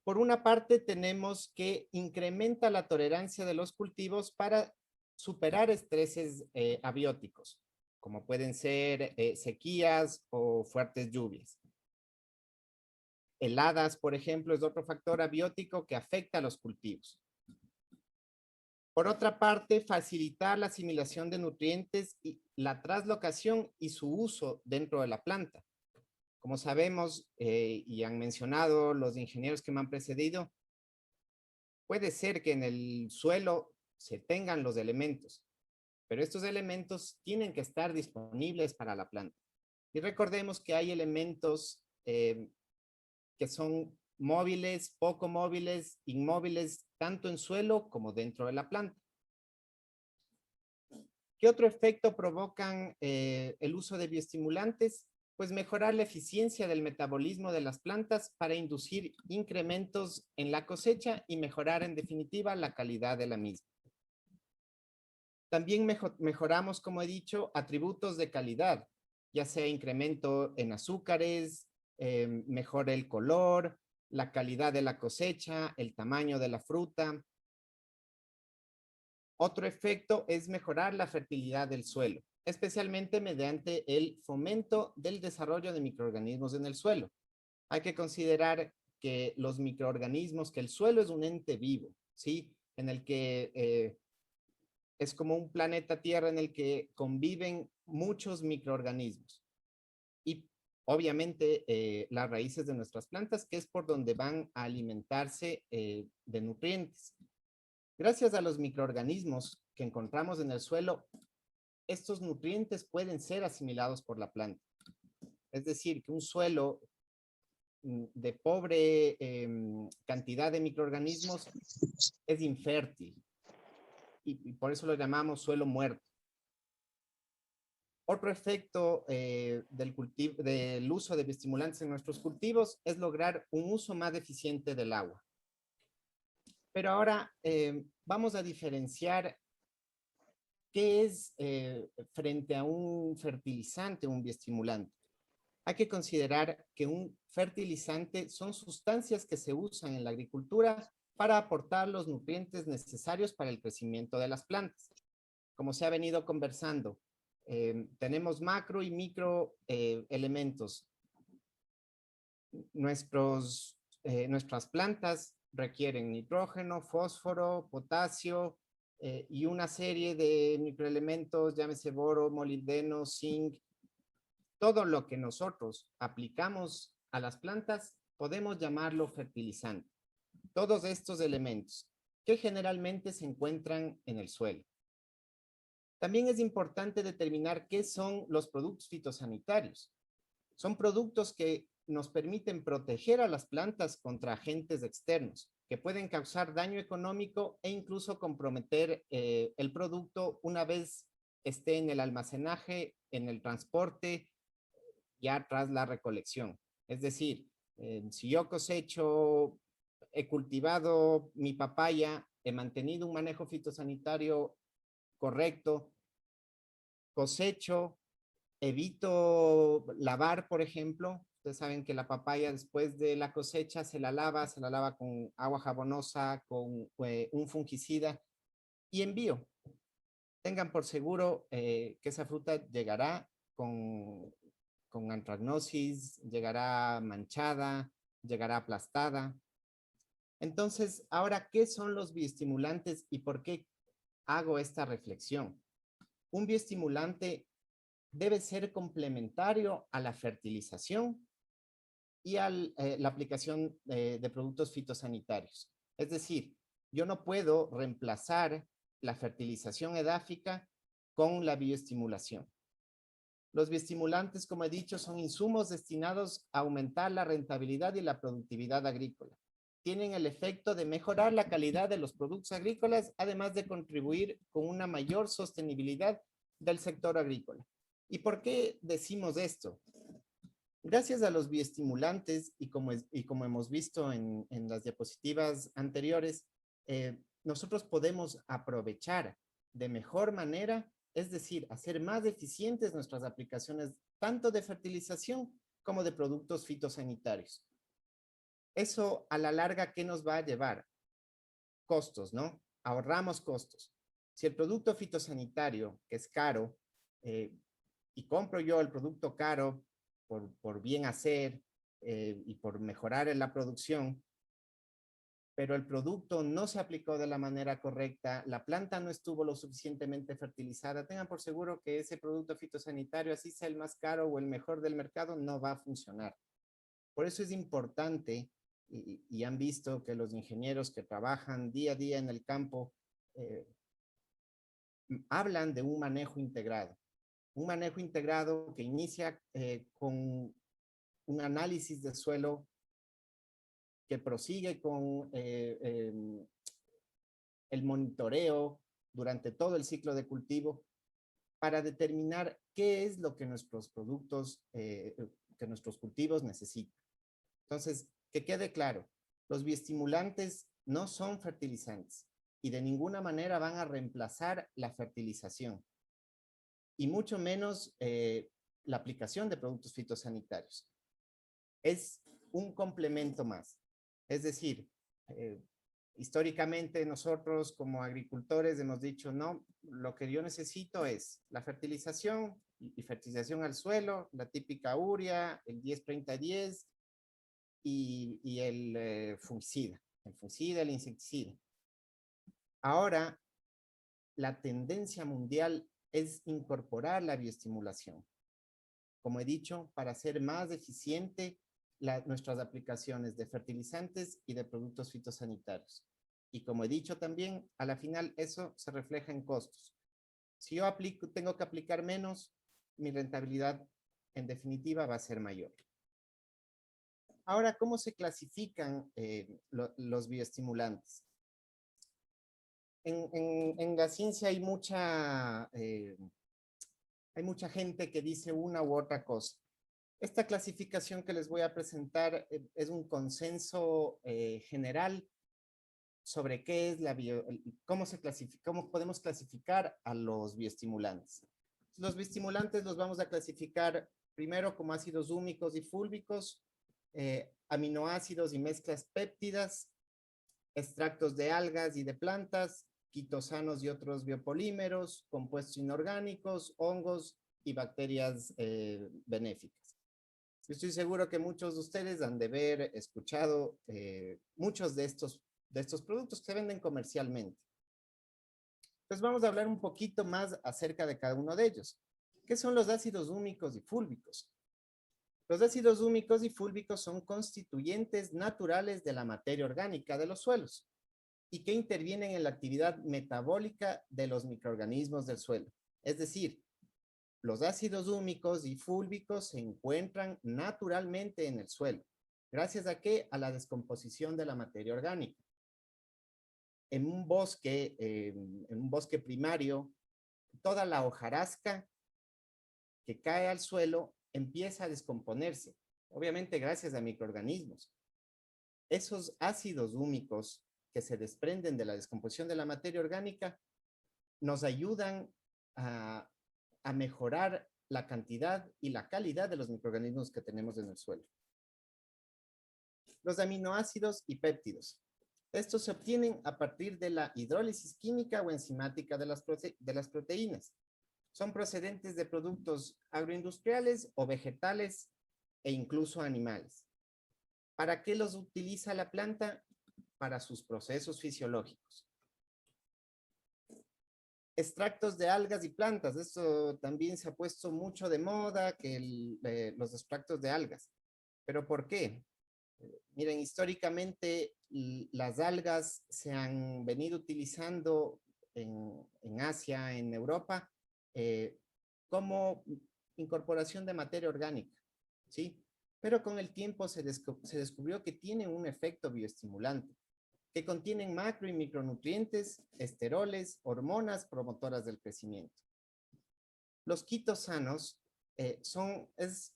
Por una parte, tenemos que incrementa la tolerancia de los cultivos para superar estreses abióticos, como pueden ser sequías o fuertes lluvias. Heladas, por ejemplo, es otro factor abiótico que afecta a los cultivos. Por otra parte, facilitar la asimilación de nutrientes y la translocación y su uso dentro de la planta. Como sabemos y han mencionado los ingenieros que me han precedido, puede ser que en el suelo se tengan los elementos, pero estos elementos tienen que estar disponibles para la planta. Y recordemos que hay elementos que son móviles, poco móviles, inmóviles, tanto en suelo como dentro de la planta. ¿Qué otro efecto provocan el uso de bioestimulantes? Pues mejorar la eficiencia del metabolismo de las plantas para inducir incrementos en la cosecha y mejorar en definitiva la calidad de la misma. También mejoramos, como he dicho, atributos de calidad, ya sea incremento en azúcares, mejora el color, la calidad de la cosecha, el tamaño de la fruta. Otro efecto es mejorar la fertilidad del suelo, especialmente mediante el fomento del desarrollo de microorganismos en el suelo. Hay que considerar que los microorganismos, que el suelo es un ente vivo, ¿sí? En el que es como un planeta Tierra en el que conviven muchos microorganismos. Y obviamente las raíces de nuestras plantas, que es por donde van a alimentarse de nutrientes. Gracias a los microorganismos que encontramos en el suelo, estos nutrientes pueden ser asimilados por la planta. Es decir, que un suelo de pobre cantidad de microorganismos es infértil y por eso lo llamamos suelo muerto. Otro efecto del uso de bioestimulantes en nuestros cultivos es lograr un uso más eficiente del agua. Pero ahora vamos a diferenciar qué es frente a un fertilizante o un bioestimulante. Hay que considerar que un fertilizante son sustancias que se usan en la agricultura para aportar los nutrientes necesarios para el crecimiento de las plantas. Como se ha venido conversando, tenemos macro y micro elementos. Nuestras plantas requieren nitrógeno, fósforo, potasio y una serie de microelementos, llámese boro, molibdeno, zinc. Todo lo que nosotros aplicamos a las plantas podemos llamarlo fertilizante. Todos estos elementos que generalmente se encuentran en el suelo. También es importante determinar qué son los productos fitosanitarios. Son productos que nos permiten proteger a las plantas contra agentes externos que pueden causar daño económico e incluso comprometer el producto una vez esté en el almacenaje, en el transporte, ya tras la recolección. Es decir, si yo cosecho, he cultivado mi papaya, he mantenido un manejo fitosanitario correcto, cosecho, evito lavar, por ejemplo. Ustedes saben que la papaya después de la cosecha se la lava con agua jabonosa, con un fungicida y envío. Tengan por seguro que esa fruta llegará con antragnosis, llegará manchada, llegará aplastada. Entonces, ahora, ¿qué son los bioestimulantes y por qué hago esta reflexión. Un bioestimulante debe ser complementario a la fertilización y a la aplicación de productos fitosanitarios. Es decir, yo no puedo reemplazar la fertilización edáfica con la bioestimulación. Los bioestimulantes, como he dicho, son insumos destinados a aumentar la rentabilidad y la productividad agrícola. Tienen el efecto de mejorar la calidad de los productos agrícolas, además de contribuir con una mayor sostenibilidad del sector agrícola. ¿Y por qué decimos esto? Gracias a los bioestimulantes y como hemos visto en las diapositivas anteriores, nosotros podemos aprovechar de mejor manera, es decir, hacer más eficientes nuestras aplicaciones tanto de fertilización como de productos fitosanitarios. Eso a la larga, ¿qué nos va a llevar? Costos, ¿no? Ahorramos costos. Si el producto fitosanitario, que es caro, y compro yo el producto caro por bien hacer y por mejorar en la producción, pero el producto no se aplicó de la manera correcta, la planta no estuvo lo suficientemente fertilizada, tengan por seguro que ese producto fitosanitario, así sea el más caro o el mejor del mercado, no va a funcionar. Por eso es importante, y han visto que los ingenieros que trabajan día a día en el campo hablan de un manejo integrado. Un manejo integrado que inicia con un análisis de suelo, que prosigue con el monitoreo durante todo el ciclo de cultivo para determinar qué es lo que nuestros productos, que nuestros cultivos necesitan. Entonces, que quede claro, los bioestimulantes no son fertilizantes y de ninguna manera van a reemplazar la fertilización y mucho menos la aplicación de productos fitosanitarios. Es un complemento más. Es decir, históricamente nosotros como agricultores hemos dicho, no, lo que yo necesito es la fertilización y fertilización al suelo, la típica urea, el 10-30-10 y el fungicida, el insecticida. Ahora, la tendencia mundial es incorporar la bioestimulación. Como he dicho, para hacer más eficiente nuestras aplicaciones de fertilizantes y de productos fitosanitarios. Y como he dicho también, a la final eso se refleja en costos. Si yo tengo que aplicar menos, mi rentabilidad en definitiva va a ser mayor. Ahora, ¿cómo se clasifican los bioestimulantes? En la ciencia hay mucha gente que dice una u otra cosa. Esta clasificación que les voy a presentar es un consenso general sobre qué es cómo podemos clasificar a los bioestimulantes. Los bioestimulantes los vamos a clasificar primero como ácidos húmicos y fúlbicos, aminoácidos y mezclas péptidas, extractos de algas y de plantas, quitosanos y otros biopolímeros, compuestos inorgánicos, hongos y bacterias benéficas. Yo estoy seguro que muchos de ustedes han de haber escuchado muchos de estos productos que se venden comercialmente. Entonces vamos a hablar un poquito más acerca de cada uno de ellos. ¿Qué son los ácidos húmicos y fúlbicos? Los ácidos húmicos y fúlbicos son constituyentes naturales de la materia orgánica de los suelos y que intervienen en la actividad metabólica de los microorganismos del suelo. Es decir, los ácidos húmicos y fúlbicos se encuentran naturalmente en el suelo. ¿Gracias a qué? A la descomposición de la materia orgánica. En un bosque primario, toda la hojarasca que cae al suelo empieza a descomponerse, obviamente gracias a microorganismos. Esos ácidos húmicos que se desprenden de la descomposición de la materia orgánica nos ayudan a mejorar la cantidad y la calidad de los microorganismos que tenemos en el suelo. Los aminoácidos y péptidos. Estos se obtienen a partir de la hidrólisis química o enzimática de las proteínas. Son procedentes de productos agroindustriales o vegetales e incluso animales. ¿Para qué los utiliza la planta? Para sus procesos fisiológicos. Extractos de algas y plantas. Esto también se ha puesto mucho de moda, que los extractos de algas. ¿Pero por qué? Miren, históricamente las algas se han venido utilizando en Asia, en Europa, como incorporación de materia orgánica, ¿sí? Pero con el tiempo se descubrió que tienen un efecto bioestimulante, que contienen macro y micronutrientes, esteroles, hormonas promotoras del crecimiento. Los quitosanos es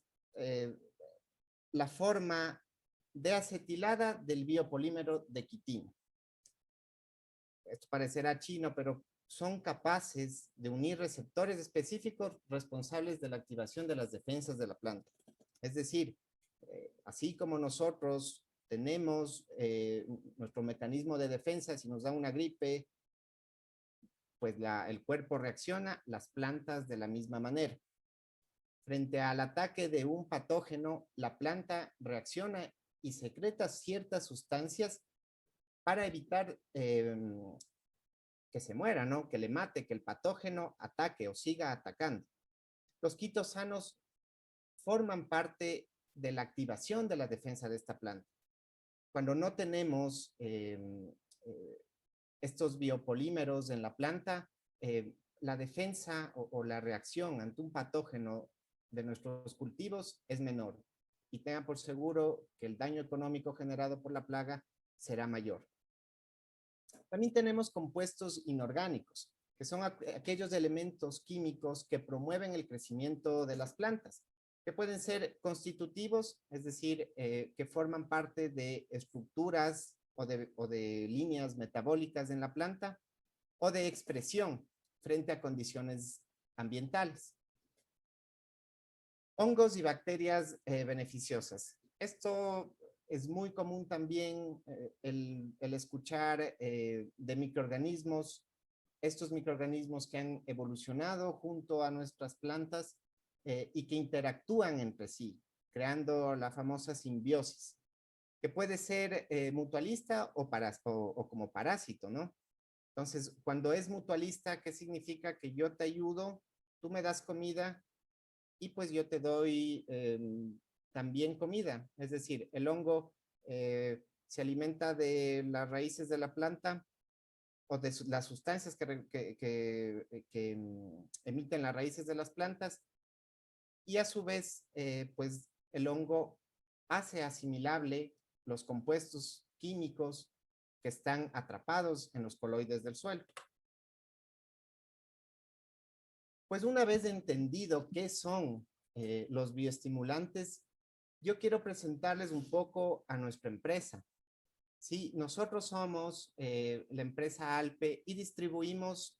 la forma de acetilada del biopolímero de quitina. Esto parecerá chino, pero son capaces de unir receptores específicos responsables de la activación de las defensas de la planta. Es decir, así como nosotros tenemos nuestro mecanismo de defensa, si nos da una gripe, pues el cuerpo reacciona, las plantas de la misma manera. Frente al ataque de un patógeno, la planta reacciona y secreta ciertas sustancias para evitar que se muera, ¿no? Que le mate, que el patógeno ataque o siga atacando. Los quitosanos forman parte de la activación de la defensa de esta planta. Cuando no tenemos estos biopolímeros en la planta, la defensa o la reacción ante un patógeno de nuestros cultivos es menor. Y tengan por seguro que el daño económico generado por la plaga será mayor. También tenemos compuestos inorgánicos, que son aquellos elementos químicos que promueven el crecimiento de las plantas, que pueden ser constitutivos, es decir, que forman parte de estructuras o de líneas metabólicas en la planta, o de expresión frente a condiciones ambientales. Hongos y bacterias beneficiosas. Esto es muy común también el escuchar de microorganismos, estos microorganismos que han evolucionado junto a nuestras plantas y que interactúan entre sí, creando la famosa simbiosis, que puede ser mutualista o como parásito, ¿no? Entonces, cuando es mutualista, ¿qué significa? Que yo te ayudo, tú me das comida y pues yo te doy también comida. Es decir, el hongo se alimenta de las raíces de la planta o de las sustancias que emiten las raíces de las plantas y a su vez, pues el hongo hace asimilable los compuestos químicos que están atrapados en los coloides del suelo. Pues una vez entendido qué son los bioestimulantes, yo quiero presentarles un poco a nuestra empresa. Sí, nosotros somos la empresa Alpe y distribuimos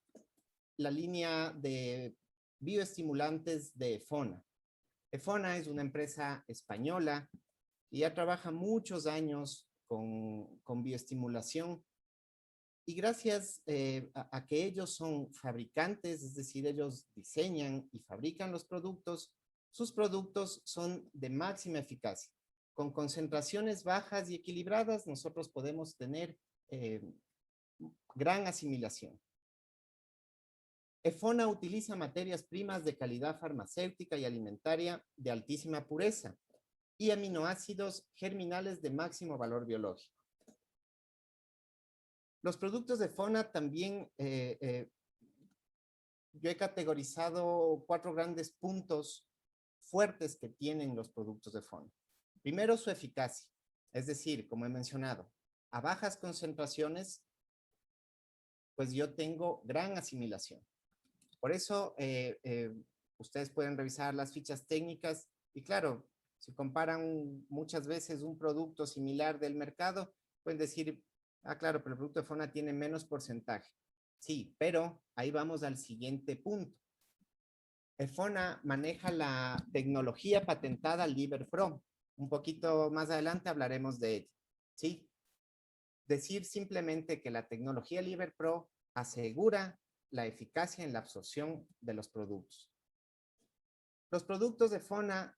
la línea de bioestimulantes de EFONA. EFONA es una empresa española y ya trabaja muchos años con bioestimulación. Y gracias a que ellos son fabricantes, es decir, ellos diseñan y fabrican los productos, sus productos son de máxima eficacia. Con concentraciones bajas y equilibradas, nosotros podemos tener gran asimilación. EFONA utiliza materias primas de calidad farmacéutica y alimentaria de altísima pureza y aminoácidos germinales de máximo valor biológico. Los productos de EFONA también, yo he categorizado 4 grandes puntos fuertes que tienen los productos de EFONA. Primero, su eficacia, es decir, como he mencionado, a bajas concentraciones, pues yo tengo gran asimilación. Por eso, ustedes pueden revisar las fichas técnicas y claro, si comparan muchas veces un producto similar del mercado, pueden decir, ah, claro, pero el producto de EFONA tiene menos porcentaje. Sí, pero ahí vamos al siguiente punto. EFONA maneja la tecnología patentada LiberPro. Un poquito más adelante hablaremos de ella. ¿Sí? Decir simplemente que la tecnología LiberPro asegura la eficacia en la absorción de los productos. Los productos de EFONA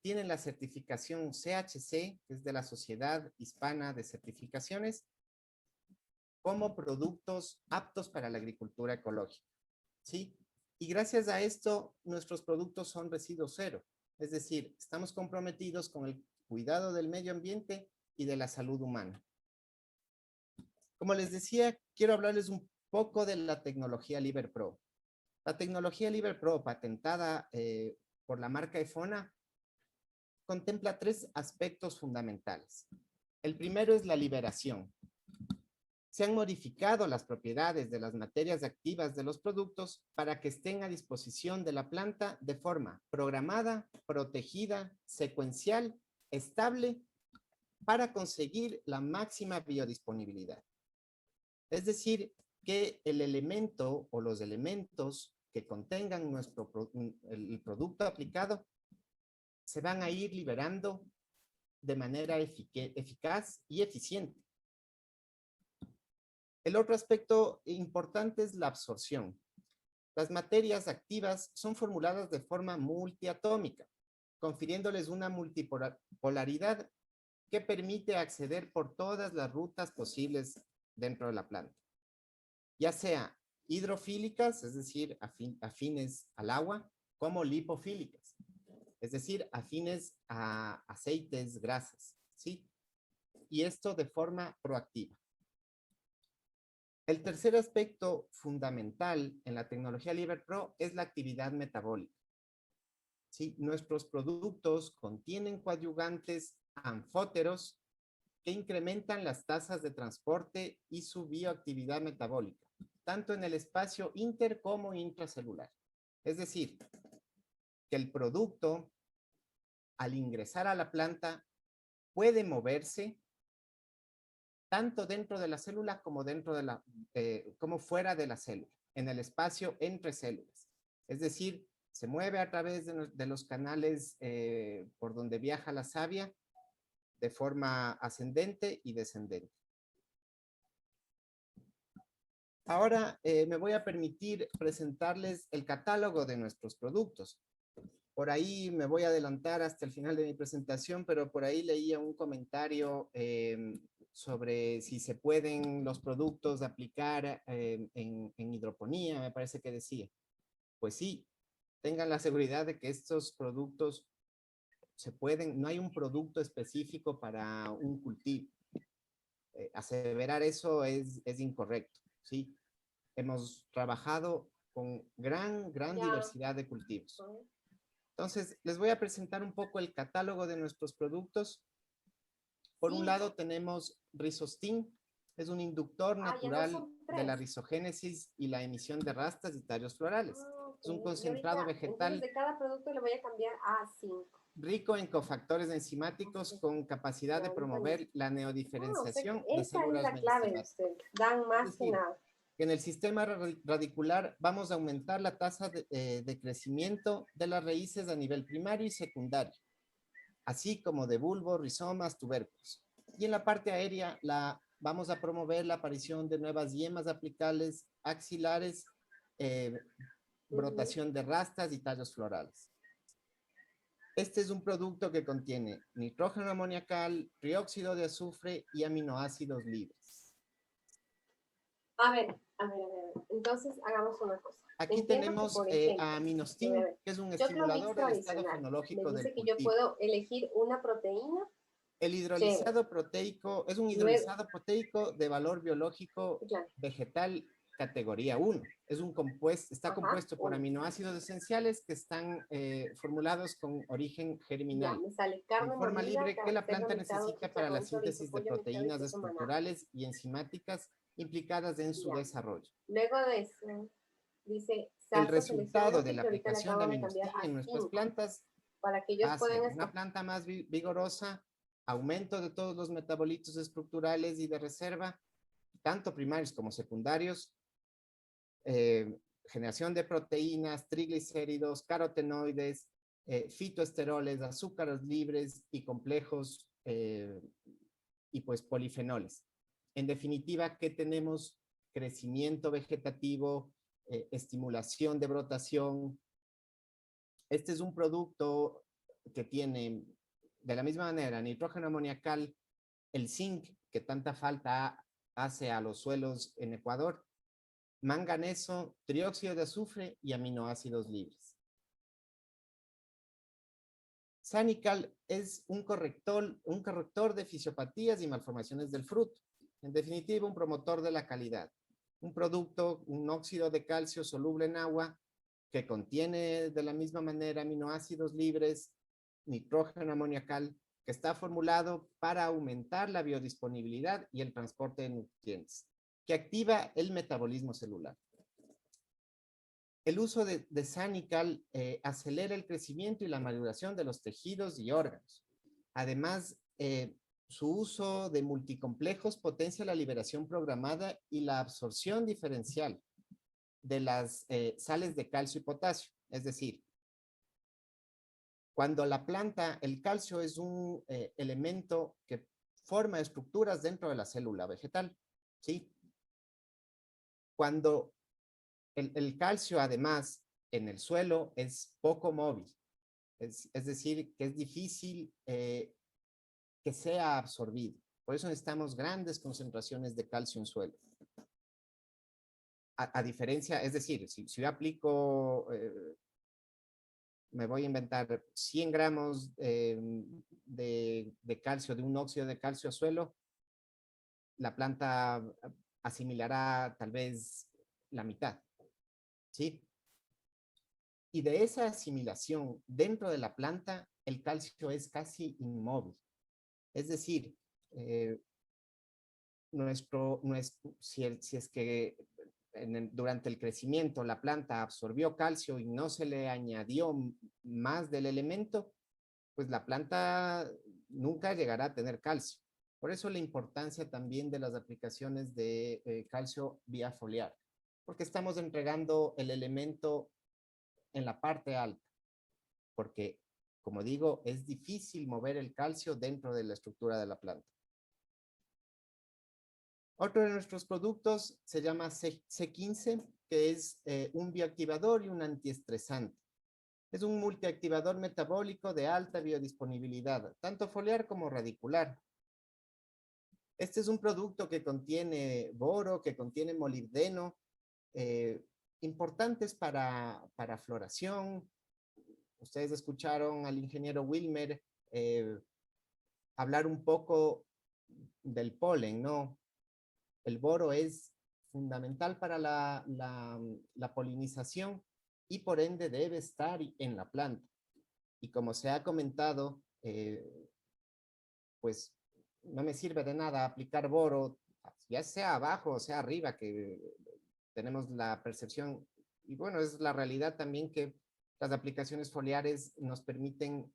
tienen la certificación CHC, que es de la Sociedad Hispana de Certificaciones, como productos aptos para la agricultura ecológica, ¿sí? Y gracias a esto, nuestros productos son residuo cero. Es decir, estamos comprometidos con el cuidado del medio ambiente y de la salud humana. Como les decía, quiero hablarles un poco de la tecnología LiberPro. La tecnología LiberPro, patentada por la marca Efona, contempla 3 aspectos fundamentales. El primero es la liberación. Se han modificado las propiedades de las materias activas de los productos para que estén a disposición de la planta de forma programada, protegida, secuencial, estable, para conseguir la máxima biodisponibilidad. Es decir, que el elemento o los elementos que contengan el producto aplicado se van a ir liberando de manera eficaz y eficiente. El otro aspecto importante es la absorción. Las materias activas son formuladas de forma multiatómica, confiriéndoles una multipolaridad que permite acceder por todas las rutas posibles dentro de la planta, ya sea hidrofílicas, es decir, afines al agua, como lipofílicas, es decir, afines a aceites, grasas, ¿sí? Y esto de forma proactiva. El tercer aspecto fundamental en la tecnología LiberPro es la actividad metabólica. ¿Sí? Nuestros productos contienen coadyuvantes anfóteros que incrementan las tasas de transporte y su bioactividad metabólica, tanto en el espacio inter como intracelular. Es decir, que el producto, al ingresar a la planta, puede moverse tanto dentro de la célula como como fuera de la célula, en el espacio entre células. Es decir, se mueve a través de los canales por donde viaja la savia de forma ascendente y descendente. Ahora me voy a permitir presentarles el catálogo de nuestros productos. Por ahí me voy a adelantar hasta el final de mi presentación, pero por ahí leía un comentario sobre si se pueden los productos aplicar en hidroponía, me parece que decía. Pues sí, tengan la seguridad de que estos productos se pueden, no hay un producto específico para un cultivo. Aseverar eso es incorrecto, ¿sí? Hemos trabajado con gran diversidad de cultivos. Entonces, les voy a presentar un poco el catálogo de nuestros productos. Por un lado tenemos Rizostin, es un inductor natural de la rizogénesis y la emisión de rastas y tallos florales. Es un concentrado vegetal. Entonces, de cada producto le voy a cambiar a 5. Rico en cofactores enzimáticos con capacidad de promover la neodiferenciación de Esa células es la clave de meristemadas. usted. Dan más que nada. En el sistema radicular vamos a aumentar la tasa de crecimiento de las raíces a nivel primario y secundario, así como de bulbos, rizomas, tubérculos. Y en la parte aérea vamos a promover la aparición de nuevas yemas apicales, axilares, brotación de rastas y tallos florales. Este es un producto que contiene nitrógeno amoniacal, trióxido de azufre y aminoácidos libres. A ver. Entonces, hagamos una cosa. Aquí tenemos a Aminostin, que es un estimulador del estado fenológico del cultivo. Me dice que yo puedo elegir una proteína. El hidrolizado proteico es un hidrolizado proteico de valor biológico vegetal categoría 1. Está compuesto por aminoácidos esenciales que están formulados con origen germinal, en forma libre que la planta necesita para la síntesis de proteínas estructurales y enzimáticas implicadas en su desarrollo. Luego de eso, dice... El resultado de la aplicación de Aminostin en nuestras plantas para que ellos hace una planta más vigorosa, aumento de todos los metabolitos estructurales y de reserva, tanto primarios como secundarios, generación de proteínas, triglicéridos, carotenoides, fitoesteroles, azúcares libres y complejos y pues polifenoles. En definitiva, ¿qué tenemos? Crecimiento vegetativo, estimulación de brotación. Este es un producto que tiene, de la misma manera, nitrógeno amoniacal, el zinc, que tanta falta hace a los suelos en Ecuador: manganeso, trióxido de azufre y aminoácidos libres. Sanical es un corrector de fisiopatías y malformaciones del fruto. En definitiva, un promotor de la calidad. Un producto, un óxido de calcio soluble en agua que contiene de la misma manera aminoácidos libres, nitrógeno amoniacal, que está formulado para aumentar la biodisponibilidad y el transporte de nutrientes, que activa el metabolismo celular. El uso de Sanical acelera el crecimiento y la maduración de los tejidos y órganos. Además, su uso de multicomplejos potencia la liberación programada y la absorción diferencial de las sales de calcio y potasio. Es decir, cuando la planta, el calcio es un elemento que forma estructuras dentro de la célula vegetal, ¿sí? Cuando el calcio, además, en el suelo es poco móvil, es decir, que es difícil que sea absorbido. Por eso necesitamos grandes concentraciones de calcio en suelo. A diferencia, es decir, si yo aplico, me voy a inventar 100 gramos de calcio, de un óxido de calcio a suelo, la planta asimilará tal vez la mitad, ¿sí? Y de esa asimilación dentro de la planta, el calcio es casi inmóvil. Es decir, si es que durante el crecimiento la planta absorbió calcio y no se le añadió más del elemento, pues la planta nunca llegará a tener calcio. Por eso la importancia también de las aplicaciones de calcio vía foliar, porque estamos entregando el elemento en la parte alta, porque, como digo, es difícil mover el calcio dentro de la estructura de la planta. Otro de nuestros productos se llama C15, que es un bioactivador y un antiestresante. Es un multiactivador metabólico de alta biodisponibilidad, tanto foliar como radicular. Este es un producto que contiene boro, que contiene molibdeno, importantes para floración. Ustedes escucharon al ingeniero Wilmer hablar un poco del polen, ¿no? El boro es fundamental para la polinización y por ende debe estar en la planta. Y como se ha comentado, pues no me sirve de nada aplicar boro, ya sea abajo o sea arriba, que tenemos la percepción, y bueno, es la realidad también que las aplicaciones foliares nos permiten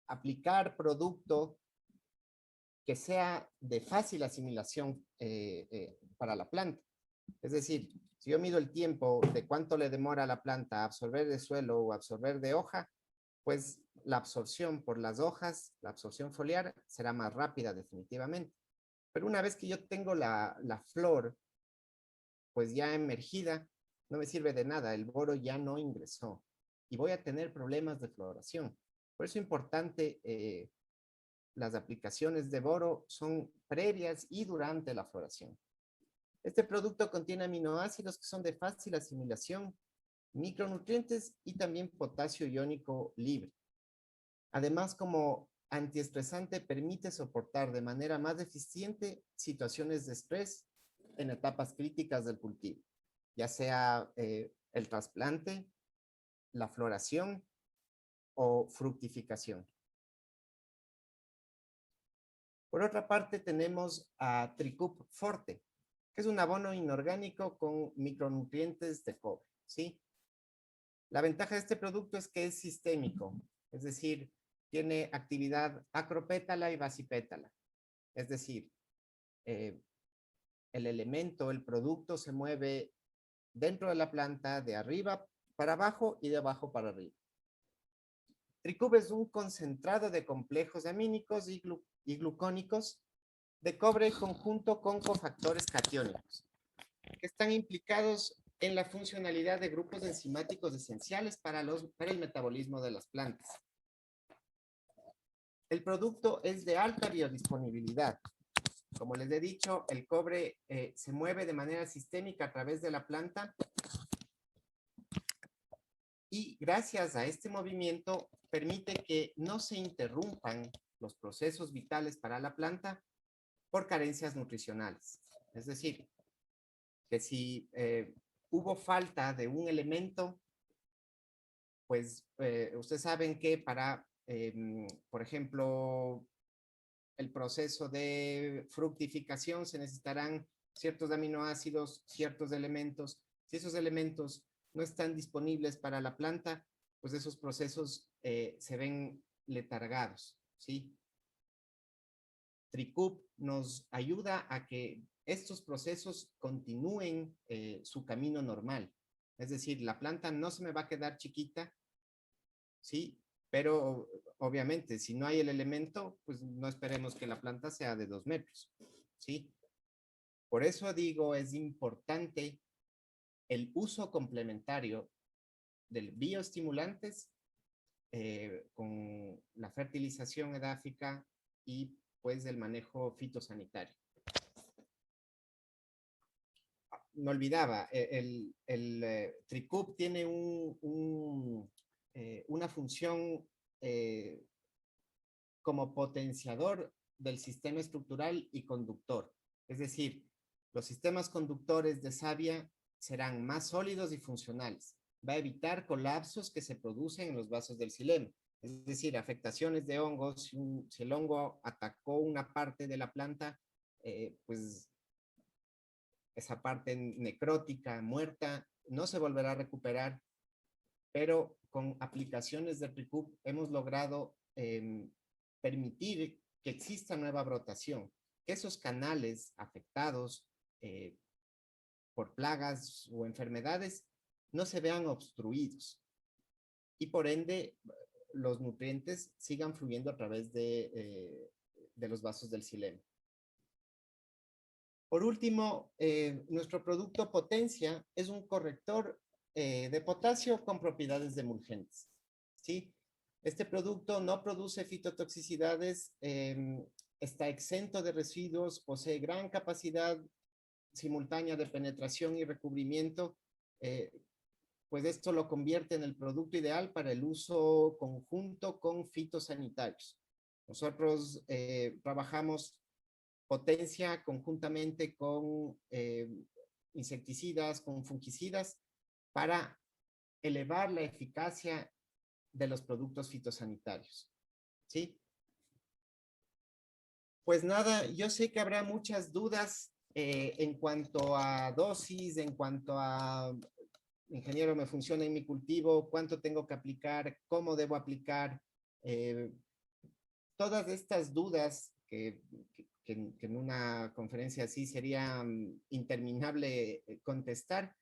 aplicar producto que sea de fácil asimilación para la planta. Es decir, si yo mido el tiempo de cuánto le demora a la planta a absorber de suelo o absorber de hoja, pues la absorción por las hojas, la absorción foliar, será más rápida definitivamente. Pero una vez que yo tengo la flor, pues ya emergida, no me sirve de nada, el boro ya no ingresó y voy a tener problemas de floración. Por eso es importante, las aplicaciones de boro son previas y durante la floración. Este producto contiene aminoácidos que son de fácil asimilación, micronutrientes y también potasio iónico libre. Además, como antiestresante, permite soportar de manera más eficiente situaciones de estrés en etapas críticas del cultivo, ya sea el trasplante, la floración o fructificación. Por otra parte, tenemos a Tricup Forte, que es un abono inorgánico con micronutrientes de cobre, ¿sí? La ventaja de este producto es que es sistémico, es decir, tiene actividad acropétala y basipétala. Es decir, el elemento, el producto se mueve dentro de la planta de arriba para abajo y de abajo para arriba. Tricup es un concentrado de complejos amínicos y glucónicos de cobre conjunto con cofactores catiónicos, que están implicados en la funcionalidad de grupos enzimáticos esenciales para el metabolismo de las plantas. El producto es de alta biodisponibilidad, Como les he dicho, el cobre se mueve de manera sistémica a través de la planta y gracias a este movimiento permite que no se interrumpan los procesos vitales para la planta por carencias nutricionales. Es decir, que si hubo falta de un elemento, pues ustedes saben que para, por ejemplo, el proceso de fructificación se necesitarán ciertos aminoácidos, ciertos elementos. Si esos elementos no están disponibles para la planta, pues esos procesos se ven letargados, ¿sí? TRICUP nos ayuda a que estos procesos continúen su camino normal. Es decir, la planta no se me va a quedar chiquita, ¿sí? Pero obviamente, si no hay el elemento, pues no esperemos que la planta sea de 2 metros, ¿sí? Por eso digo, es importante el uso complementario del bioestimulantes con la fertilización edáfica y pues del manejo fitosanitario. Me olvidaba, el TRICUP tiene una función como potenciador del sistema estructural y conductor. Es decir, los sistemas conductores de savia serán más sólidos y funcionales. Va a evitar colapsos que se producen en los vasos del xilema. Es decir, afectaciones de hongos. Si el hongo atacó una parte de la planta, pues esa parte necrótica, muerta, no se volverá a recuperar, pero con aplicaciones de TRICUP hemos logrado permitir que exista nueva brotación, que esos canales afectados por plagas o enfermedades no se vean obstruidos y por ende los nutrientes sigan fluyendo a través de los vasos del xilema. Por último, nuestro producto Potencia es un corrector de potasio con propiedades demulgentes, ¿sí? Este producto no produce fitotoxicidades, está exento de residuos, posee gran capacidad simultánea de penetración y recubrimiento, pues esto lo convierte en el producto ideal para el uso conjunto con fitosanitarios. Nosotros trabajamos Potencia conjuntamente con insecticidas, con fungicidas, para elevar la eficacia de los productos fitosanitarios, ¿sí? Pues nada, yo sé que habrá muchas dudas en cuanto a dosis, en cuanto a, ingeniero, me funciona en mi cultivo, cuánto tengo que aplicar, cómo debo aplicar, todas estas dudas que en una conferencia así sería interminable contestar,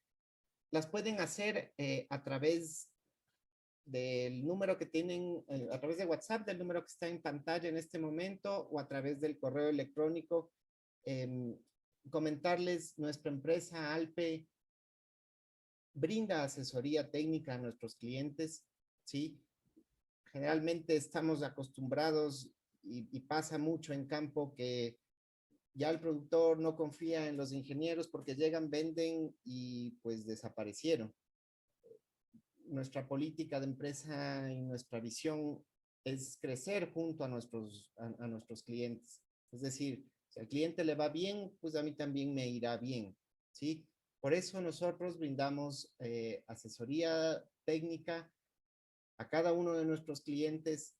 las pueden hacer a través del número que tienen, a través de WhatsApp, del número que está en pantalla en este momento, o a través del correo electrónico. Comentarles, nuestra empresa Alpe brinda asesoría técnica a nuestros clientes, ¿sí? Generalmente estamos acostumbrados y pasa mucho en campo que ya el productor no confía en los ingenieros porque llegan, venden y pues desaparecieron. Nuestra política de empresa y nuestra visión es crecer junto a nuestros clientes. Es decir, si al cliente le va bien, pues a mí también me irá bien, ¿sí? Por eso nosotros brindamos asesoría técnica a cada uno de nuestros clientes,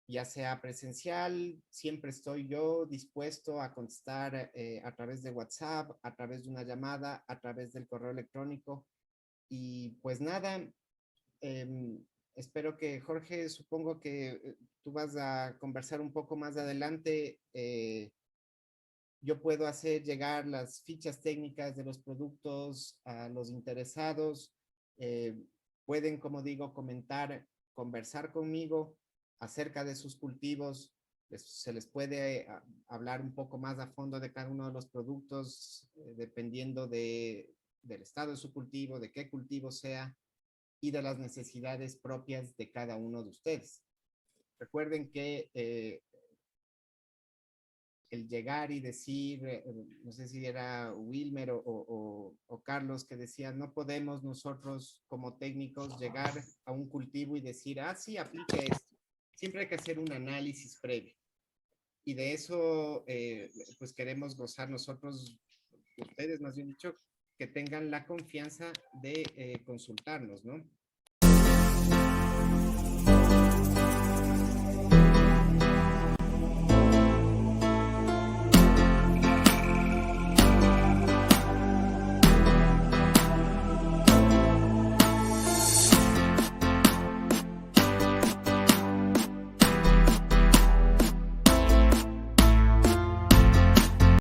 ya sea presencial, siempre estoy yo dispuesto a contestar a través de WhatsApp, a través de una llamada, a través del correo electrónico. Y pues nada, espero que Jorge, supongo que tú vas a conversar un poco más adelante. Yo puedo hacer llegar las fichas técnicas de los productos a los interesados. Pueden, como digo, comentar, conversar conmigo acerca de sus cultivos. Se les puede hablar un poco más a fondo de cada uno de los productos, dependiendo del estado de su cultivo, de qué cultivo sea y de las necesidades propias de cada uno de ustedes. Recuerden que el llegar y decir, no sé si era Wilmer o Carlos que decía, no podemos nosotros como técnicos llegar a un cultivo y decir, ah, sí, aplique esto. Siempre hay que hacer un análisis previo. Y de eso, pues queremos gozar nosotros, ustedes más bien dicho, que tengan la confianza de consultarnos, ¿no?